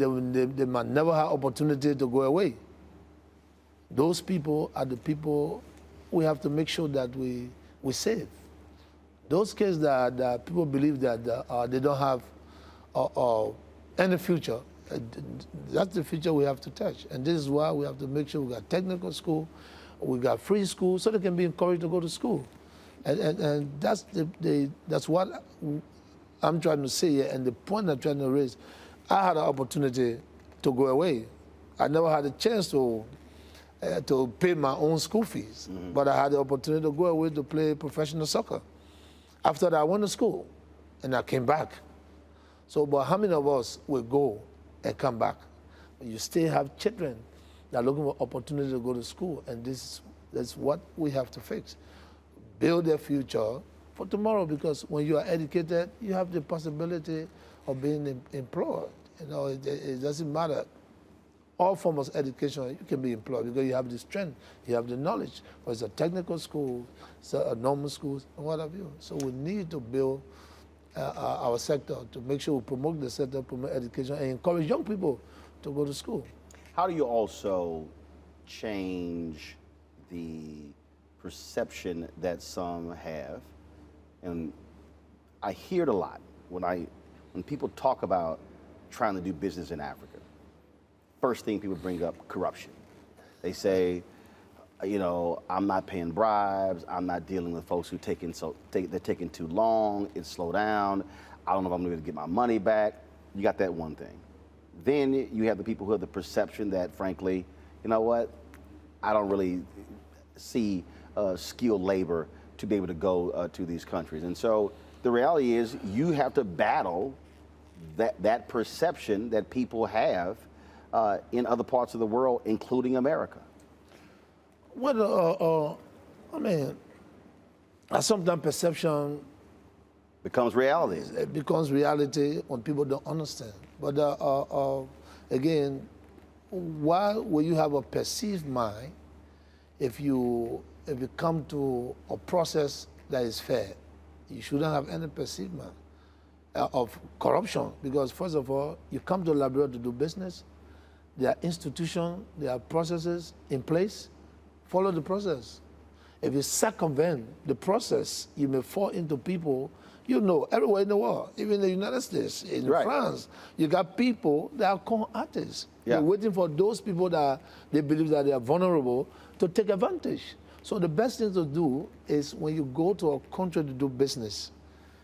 they might never have opportunity to go away. Those people are the people we have to make sure that we save. Those kids that people believe that they don't have any future, that's the future we have to touch. And this is why we have to make sure we got technical school, we got free school, so they can be encouraged to go to school. And that's that's what I'm trying to say here, and the point I'm trying to raise. I had an opportunity to go away. I never had a chance to pay my own school fees, but I had the opportunity to go away to play professional soccer. After that, I went to school, and I came back. So, but how many of us will go and come back? You still have children that are looking for opportunity to go to school, and that's what we have to fix. Build their future for tomorrow, because when you are educated, you have the possibility of being employed. You know, it doesn't matter. All forms of education, you can be employed because you have the strength, you have the knowledge. Whether it's a technical school, it's a normal schools, and what have you. So we need to build our sector to make sure we promote the sector, promote education, and encourage young people to go to school. How do you also change the perception that some have? And I hear it a lot when people talk about trying to do business in Africa. First thing people bring up, corruption. They say, you know, I'm not paying bribes, I'm not dealing with folks who they're taking too long, it's slow down, I don't know if I'm gonna be able to get my money back. You got that one thing. Then you have the people who have the perception that, frankly, you know what, I don't really see skilled labor to be able to go to these countries. And so the reality is you have to battle that perception that people have in other parts of the world, including America. Well, I mean, sometimes perception becomes reality. It becomes reality when people don't understand. But again, why will you have a perceived mind if you come to a process that is fair? You shouldn't have any perceived mind of corruption, because first of all, you come to Liberia to do business. There are institutions, there are processes in place. Follow the process. If you circumvent the process, you may fall into people, you know, everywhere in the world, even in the United States, in France, you got people that are con artists. Yeah. They're waiting for those people that they believe that they are vulnerable to take advantage. So the best thing to do is when you go to a country to do business,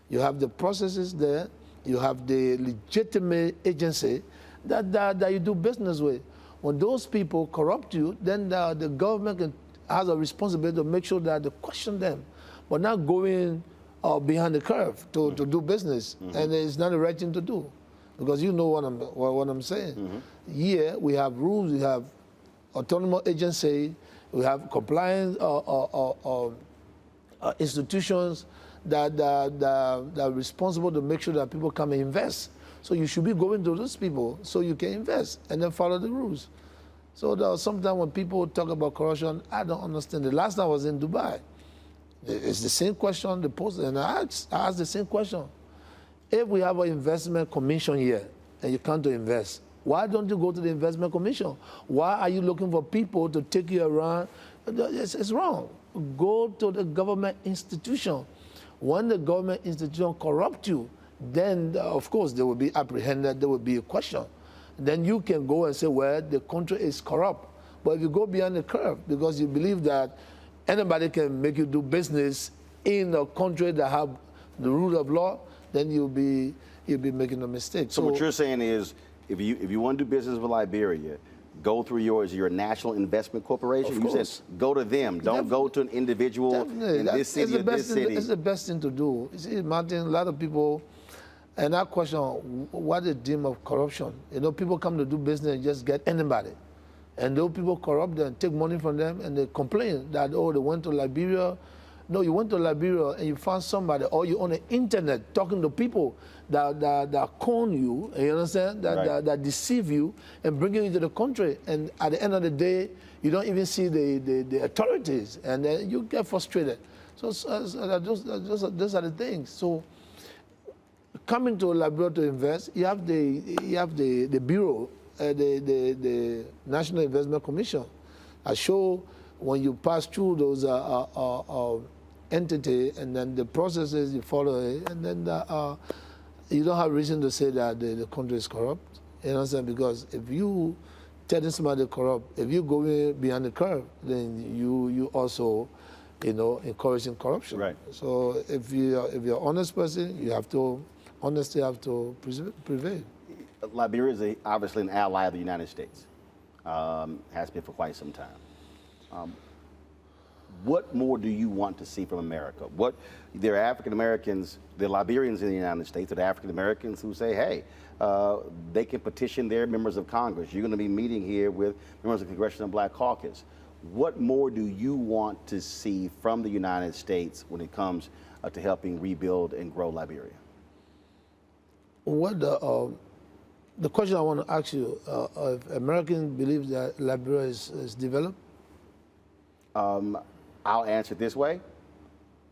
you have the processes there, you have the legitimate agency that you do business with. When those people corrupt you, then the government has a responsibility to make sure that they question them, but not going behind the curve to do business. And it's not the right thing to do, because you know what I'm saying. Here we have rules, we have autonomous agency, we have compliance institutions that are responsible to make sure that people come and invest. So you should be going to those people so you can invest and then follow the rules. So sometimes when people talk about corruption, I don't understand. The last time I was in Dubai, it's the same question they posed, and I asked the same question. If we have an investment commission here and you come to invest, why don't you go to the investment commission? Why are you looking for people to take you around? It's wrong. Go to the government institution. When the government institution corrupt you, then of course they will be apprehended, there will be a question. Then you can go and say, well, the country is corrupt. But if you go beyond the curve because you believe that anybody can make you do business in a country that have the rule of law, then you'll be making a mistake. So what you're saying is, if you want to do business with Liberia, go through your national investment corporation. You said go to them. Don't go to an individual in this city or this city. It's the best thing to do. You see, Martin, a lot of people, and that question, what is the deem of corruption? You know, people come to do business and just get anybody. And those people corrupt them, take money from them, and they complain that, oh, they went to Liberia. No, you went to Liberia and you found somebody, or you on the internet talking to people that con you, you understand, that deceive you and bring you into the country. And at the end of the day, you don't even see the authorities, and then you get frustrated. So those are the things. So coming to Liberia to invest, you have the bureau, the National Investment Commission. I show when you pass through those entity, and then the processes you follow it, and then you don't have reason to say that the country is corrupt. You understand? Because if you telling somebody corrupt, if you go beyond the curve, then you also, you know, encouraging corruption. Right. So if you're an honest person, you have to honesty have to prevail. Liberia is obviously an ally of the United States. Has been for quite some time. What more do you want to see from America? There are African Americans, there are Liberians in the United States, there are African Americans who say, hey, they can petition their members of Congress. You're going to be meeting here with members of the Congressional Black Caucus. What more do you want to see from the United States when it comes to helping rebuild and grow Liberia? What the question I want to ask you, if Americans believe that Liberia is developed? I'll answer it this way.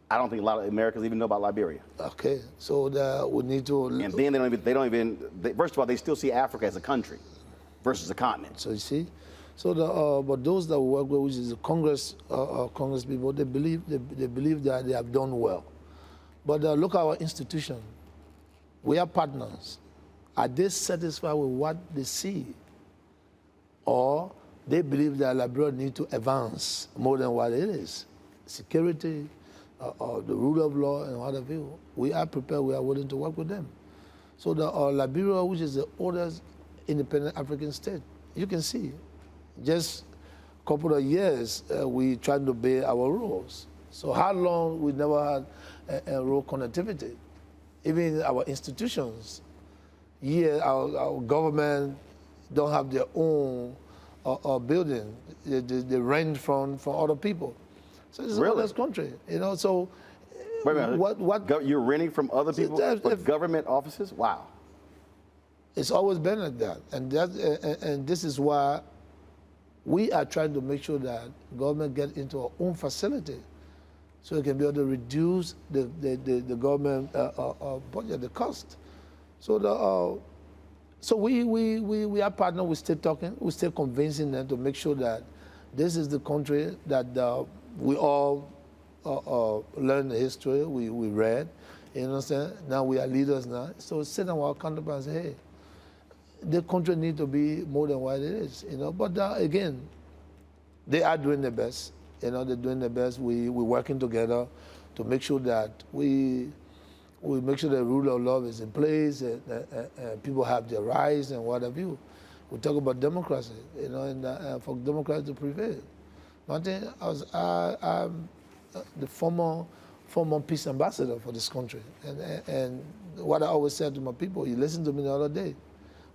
I don't think a lot of Americans even know about Liberia. Okay, so we need to. And then they don't even. First of all, they still see Africa as a country versus a continent. So you see, so but those that we work with, which is the Congress people, they believe that they have done well. But look at our institution. We are partners. Are they satisfied with what they see, or they believe that Liberia needs to advance more than what it is? Security, or the rule of law, and what have you. We are prepared, we are willing to work with them. So Liberia, which is the oldest independent African state, you can see, just a couple of years, we trying to obey our rules. So how long we never had a road connectivity? Even our institutions, our government don't have their own building. They rent from other people. So it's a Really? honest country, you know. So Wait a minute. You're renting from other people for government offices? Wow. It's always been like that, and this is why we are trying to make sure that government get into our own facility, so it can be able to reduce the government budget, the cost. So we are partners. We still talking. We still convincing them to make sure that this is the country that we all learn the history. We read. You understand? Now we are leaders now. So sit down with our counterparts and say, hey, the country needs to be more than what it is. You know. But again, they are doing their best. You know, they're doing their best. We're working together to make sure that we make sure the rule of law is in place, and people have their rights and what have you. We talk about democracy, you know, and for democracy to prevail. Martin, I'm the former peace ambassador for this country, and what I always said to my people, you listened to me the other day,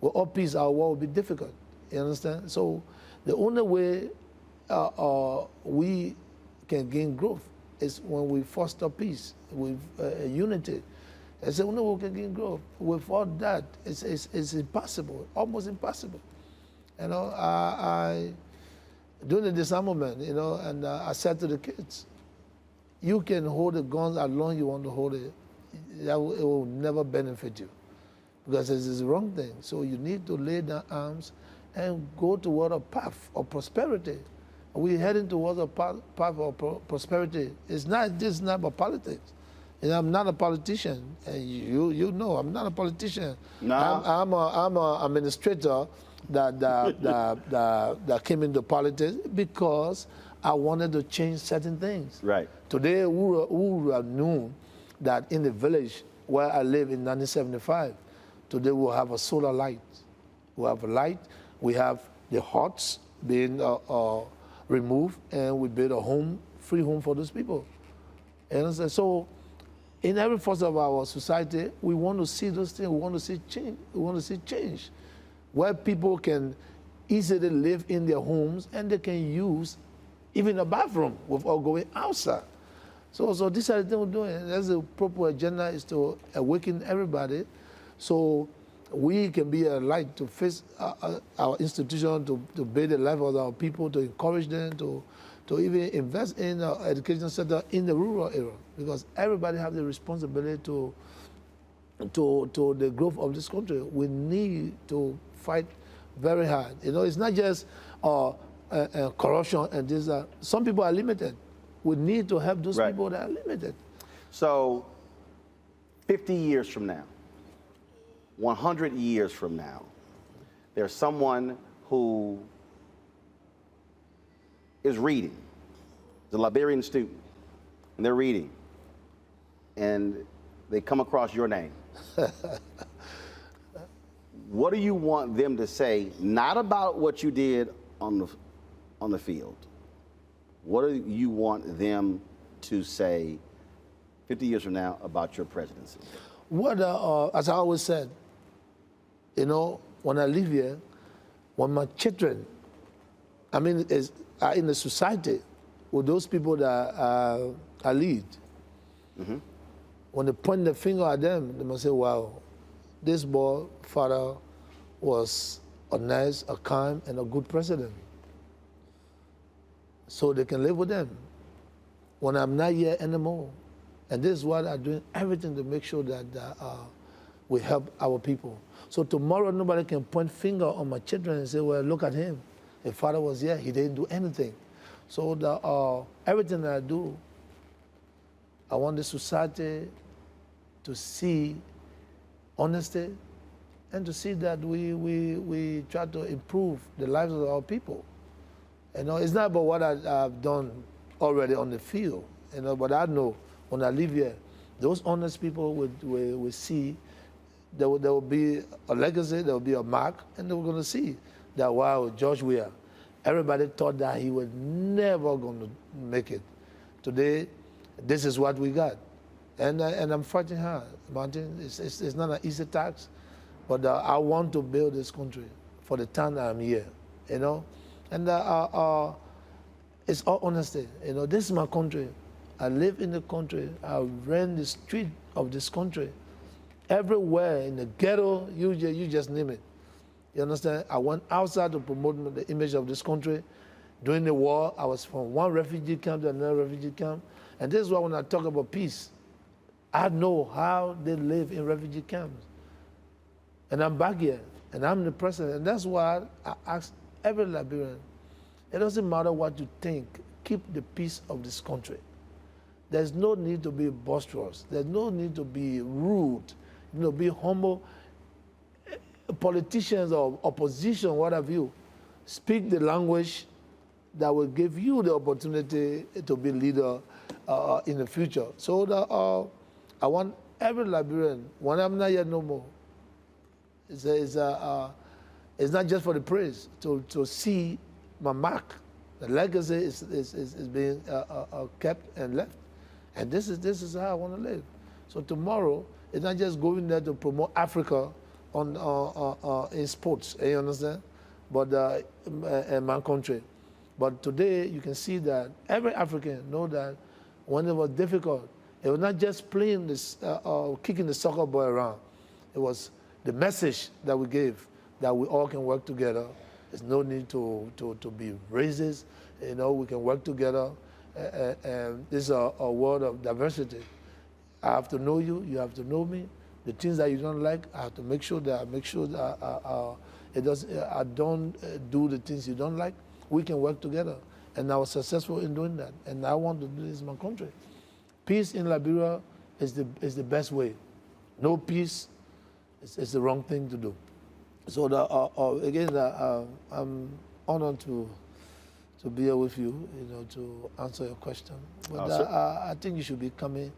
without peace, our war will be difficult. You understand? So the only way we can gain growth is when we foster peace with unity. It's the only way we can gain growth. Without that, it's impossible, almost impossible. You know, I during the disarmament, you know, and I said to the kids, you can hold the guns as long as you want to hold it. It will never benefit you, because it's the wrong thing. So you need to lay down arms and go toward a path of prosperity. We're heading towards a path of prosperity. It's not just not about politics. You know, I'm not a politician, and you know I'm not a politician. No. I'm a administrator that came into politics because I wanted to change certain things. Right. Today, we would have known that in the village where I live in 1975, today we'll have a solar light. We have a light. We have the huts being removed, and we build a home, free home for those people. And so, in every facet of our society, we want to see those things. We want to see change. We want to see change, where people can easily live in their homes and they can use even a bathroom without going outside. So these are the things we're doing. That's the proper agenda, is to awaken everybody, so we can be a light to face our institution, to build the life of our people, to encourage them, to even invest in our education center in the rural area, because everybody has the responsibility to the growth of this country. We need to fight very hard. You know, it's not just corruption and this. Some people are limited. We need to help those people that are limited. So, 50 years from now, 100 years from now, there's someone who is reading, the Liberian student, and they're reading, and they come across your name. What do you want them to say, not about what you did on the field? What do you want them to say 50 years from now about your presidency? What, as I always said, you know, when I live here, when my children, are in the society with those people that I lead, when they point the finger at them, they must say, wow, this boy, father, was a nice, a kind, and a good president. So they can live with them when I'm not here anymore. And this is why I'm doing everything to make sure that we help our people. So tomorrow, nobody can point finger on my children and say, well, look at him. If father was here, he didn't do anything. So everything that I do, I want the society to see honesty and to see that we try to improve the lives of our people. You know, it's not about what I've done already on the field, you know, but I know when I live here, those honest people will see there will be a legacy, there will be a mark, and they're going to see that, wow, George Weah, everybody thought that he was never going to make it. Today, this is what we got. And I'm fighting hard, Martin. It's not an easy task, but I want to build this country for the time I'm here, you know. And it's all honesty. You know, this is my country. I live in the country. I ran the street of this country. Everywhere, in the ghetto, you just name it. You understand? I went outside to promote the image of this country. During the war, I was from one refugee camp to another refugee camp. And this is why when I talk about peace, I know how they live in refugee camps. And I'm back here, and I'm the president. And that's why I ask every Liberian, it doesn't matter what you think, keep the peace of this country. There's no need to be boisterous. There's no need to be rude, be humble. Politicians or opposition, what have you, speak the language that will give you the opportunity to be leader in the future. So I want every Liberian, when I'm not here no more, it's not just for the praise, to see my mark. The legacy is being kept and left. And this is how I want to live. So tomorrow, it's not just going there to promote Africa in sports, you understand? But in my country. But today, you can see that every African know that when it was difficult, it was not just playing this, kicking the soccer ball around. It was the message that we gave, that we all can work together. There's no need to be racist. We can work together. And this is a world of diversity. I have to know you, you have to know me. The things that you don't like, I have to make sure that I don't do the things you don't like. We can work together. And I was successful in doing that. And I want to do this in my country. Peace in Liberia is the best way. No peace is the wrong thing to do. So again, I'm honored to be here with you, to answer your question. But I think you should be coming.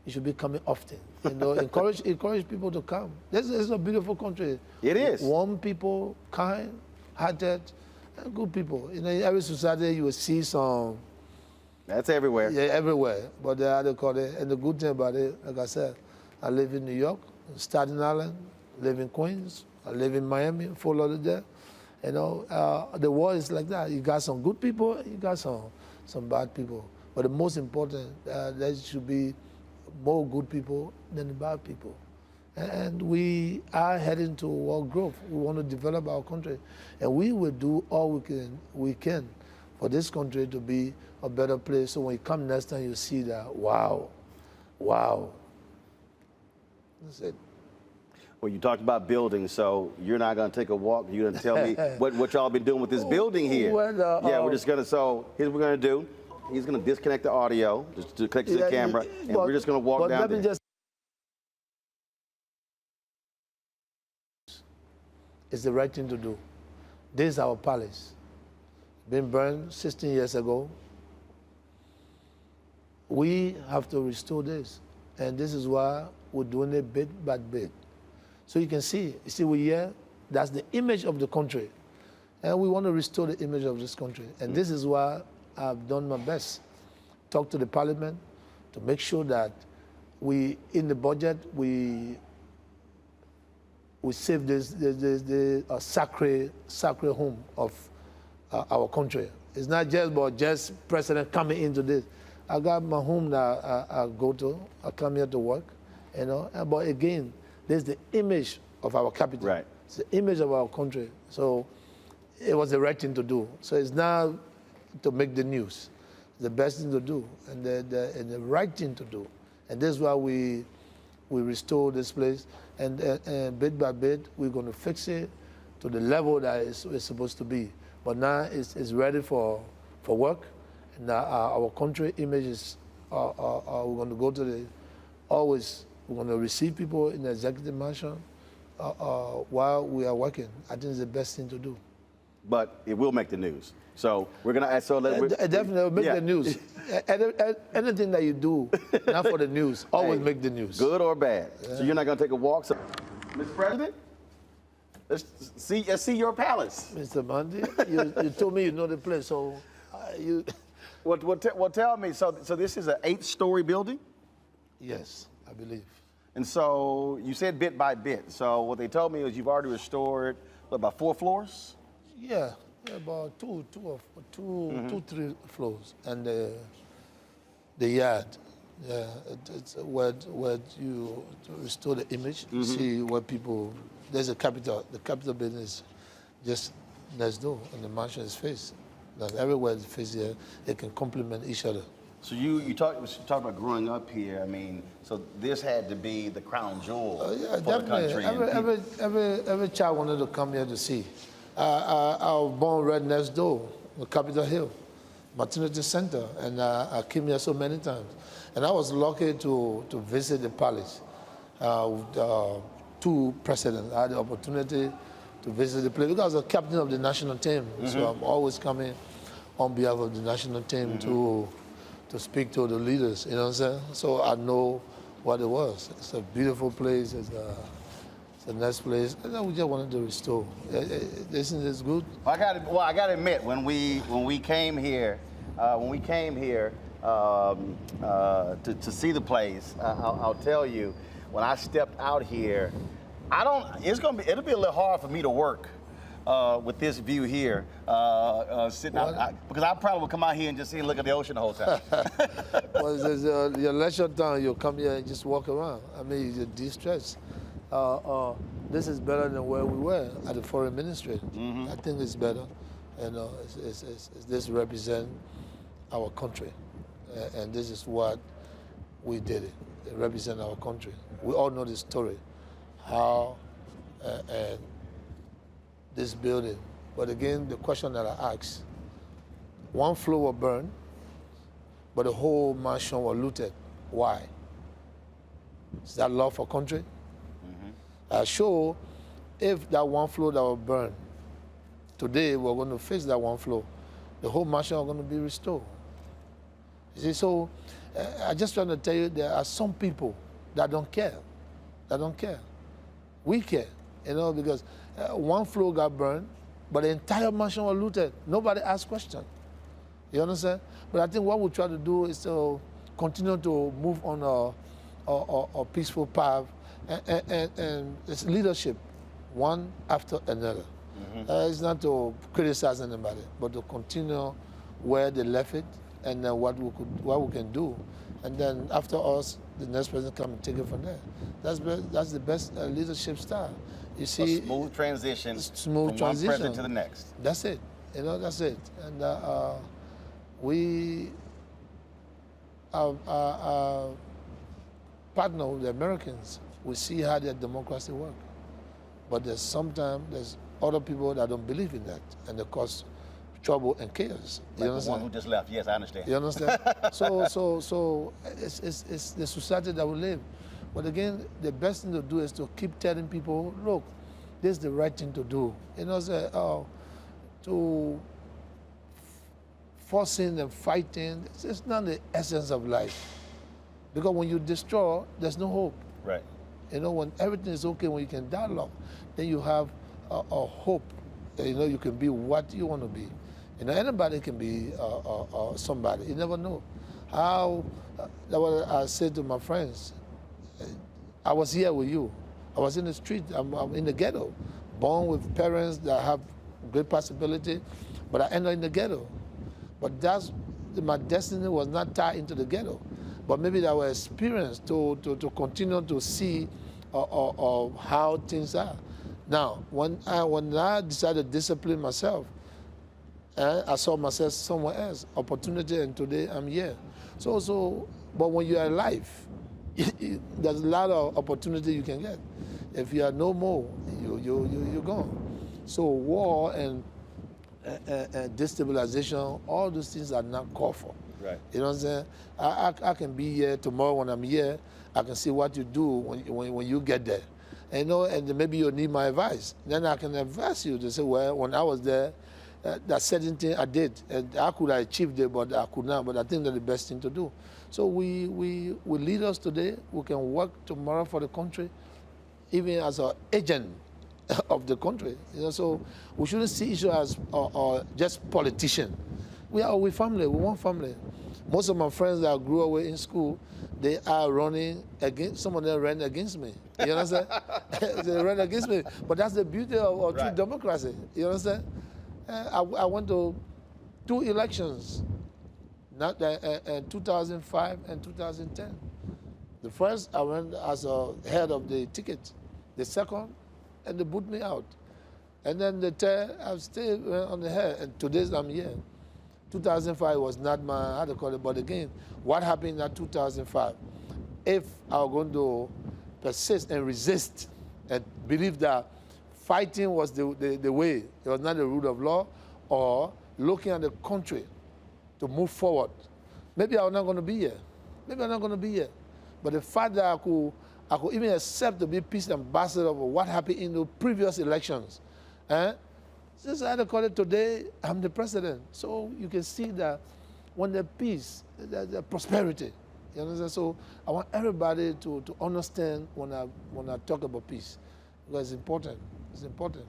You should be coming often. Encourage people to come. This is a beautiful country. It is. Warm people, kind, hearted, and good people. In every society, you will see some. That's everywhere. Yeah, everywhere. But they call it. And the good thing about it, like I said, I live in New York, Staten Island, live in Queens, I live in Miami, Fort Lauderdale. The world is like that. You got some good people, you got some bad people. But the most important, there should be more good people than the bad people. And we are heading to world growth. We want to develop our country. And we will do all we can for this country to be a better place. So when you come next time, you see that, wow. That's it. Well, you talked about buildings, so you're not going to take a walk. You're going to tell me what y'all been doing with this building here. We're just going to, so here's what we're going to do. He's going to disconnect the audio, just to connect to the camera, and we're just going to walk down there. It's the right thing to do. This is our palace. Been burned 16 years ago. We have to restore this. And this is why we're doing it bit by bit. So you can see we're here, that's the image of the country. And we want to restore the image of this country. And this is why I've done my best. Talk to the parliament to make sure that in the budget, we save the sacred home of our country. It's not just about just president coming into this. I got my home that I go to. I come here to work, But again, there's the image of our capital. Right. It's the image of our country. So it was the right thing to do. So it's not to make the news. It's the best thing to do and the right thing to do. And this is why we restore this place. And bit by bit, we're going to fix it to the level that it's supposed to be. But now it's ready for work. And our country image is, we're going to go to we're going to receive people in the executive mansion while we are working. I think it's the best thing to do. But it will make the news. So we're going to ask. Definitely will make the news. Anything that you do, not for the news, always make the news. Good or bad. Yeah. So you're not going to take a walk? So, Mr. President, let's see your palace. Mr. Mandy, you told me you know the place, so you... Well, tell me, so this is an 8-story building? Yes, I believe. And so you said bit by bit. So what they told me is you've already restored, about 4 floors? Yeah, Yeah, about two, 3 floors, and the yard. Yeah, it's where you to restore the image. You see where people. There's a Capitol. The Capitol building is just next door, and the mansion is faced. That everywhere it's faced here, they can complement each other. So you talk about growing up here. I mean, so this had to be the crown jewel Yeah, for the definitely. country. Every child wanted to come here to see. I was born right next door, on Capitol Hill, Maternity Center, and I came here so many times. And I was lucky to visit the palace with 2 presidents. I had the opportunity to visit the place because I was the captain of the national team. So I'm always coming on behalf of the national team to speak to the leaders, you know what I'm saying? So I know what it was. It's a beautiful place. It's a nice place. And then we just wanted to restore. Isn't this good? I got to admit, when we came here, to see the place, I'll tell you, when I stepped out here, it'll be a little hard for me to work with this view here, sitting out, because I probably would come out here and just look at the ocean the whole time. Well, your leisure time, you'll come here and just walk around. I mean, you de-stress. This is better than where we were at the foreign ministry. I think it's better. And this represents our country. And this is what we did it. It represents our country. We all know the story, how and this building. But again, the question that I asked, 1 floor was burned, but the whole mansion was looted. Why? Is that love for country? Sure, if that 1 floor that was burned, today we're going to fix that 1 floor, the whole mansion is going to be restored. You see, so I just trying to tell you, there are some people that don't care. That don't care. We care, you know, because 1 floor got burned, but the entire mansion was looted. Nobody asked questions. You understand? But I think what we try to do is to continue to move on a peaceful path, and it's leadership, one after another. It's not to criticize anybody, but to continue where they left it, and then what we can do, and then after us, the next person come and take it from there. That's the best leadership style. You see, a smooth transition from one president to the next. That's it. You know, that's it. And our partner with the Americans, we see how their democracy works. But there's other people that don't believe in that, and they cause trouble and chaos. You understand? The one who just left. Yes, I understand. You understand? So it's the society that we live. But again, the best thing to do is to keep telling people, look, this is the right thing to do. You know, to forcing and fighting, it's not the essence of life. Because when you destroy, there's no hope. Right. You know, when everything is okay, when you can dialogue, then you have a hope that, you know, you can be what you want to be. You know, anybody can be somebody. You never know. That's what I said to my friends. I was here with you. I was in the street. I'm in the ghetto, born with parents that have great possibility, but I ended up in the ghetto. But my destiny was not tied into the ghetto. But maybe that was experience to continue to see how things are. Now, when I decided to discipline myself, I saw myself somewhere else, opportunity, and today I'm here. But when you're alive, there's a lot of opportunity you can get. If you are no more, you're gone. So war and destabilization, all those things are not called for. Right. You know what I'm saying? I can be here tomorrow when I'm here. I can see what you do when you get there. And, you know, and maybe you'll need my advice. Then I can advise you to say, well, when I was there, that certain thing I did, and I could have achieved it, but I could not. But I think that's the best thing to do. So we leaders today, we can work tomorrow for the country, even as an agent of the country. You know, so we shouldn't see each other as just politicians. We family. We want family. Most of my friends that I grew up with in school, they are running against. Some of them ran against me. You understand? They ran against me. But that's the beauty of true democracy. You understand? I went to 2 elections, not 2005 and 2010. The first, I went as a head of the ticket. The second, and they put me out. And then the third, I stayed on the head, and today I'm here. 2005 was not my, how to call it, but again, what happened in 2005? If I was going to persist and resist and believe that fighting was the way, it was not the rule of law, or looking at the country to move forward, maybe I was not going to be here. Maybe I'm not going to be here. But the fact that I could even accept to be peace ambassador of what happened in the previous elections, since I had to call it today, I'm the president. So you can see that when there's peace, there's prosperity. You understand? So I want everybody to understand when I talk about peace, because it's important. It's important.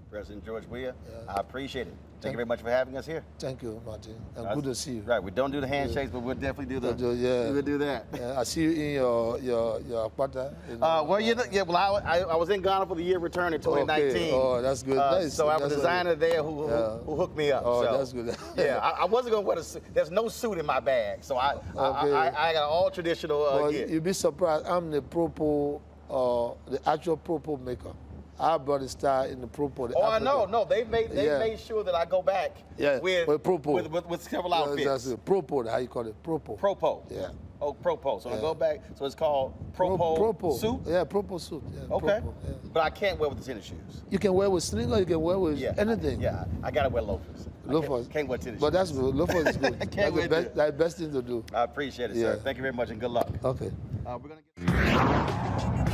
President George Weah, I appreciate it. Thank you very much for having us here. Thank you, Martin. And good to see you. Right, we don't do the handshakes, but we'll definitely do we'll do that. I see you in your quarter. I was in Ghana for the year return in 2019. Okay. Oh, that's good. Nice. So I have a designer there who hooked me up. Oh, so, that's good. I wasn't going to wear a suit. There's no suit in my bag, so I got all traditional gear. You'd be surprised. I'm the the actual propos maker. I brought the style in the propos. I know. No, they made sure that I go back with several outfits. That's it. Propos, how you call it? Propos. Propos. Yeah. Oh, propos. So I go back. So it's called propos suit? Yeah, propos suit. Yeah, okay. Propos, yeah. But I can't wear with the tennis shoes. You can wear with sneakers, you can wear with anything. I got to wear loafers. Loafers. Can't wear tennis shoes. But that's good. Loafers is good. That's the best thing to do. I appreciate it, sir. Thank you very much and good luck. Okay. We're going to get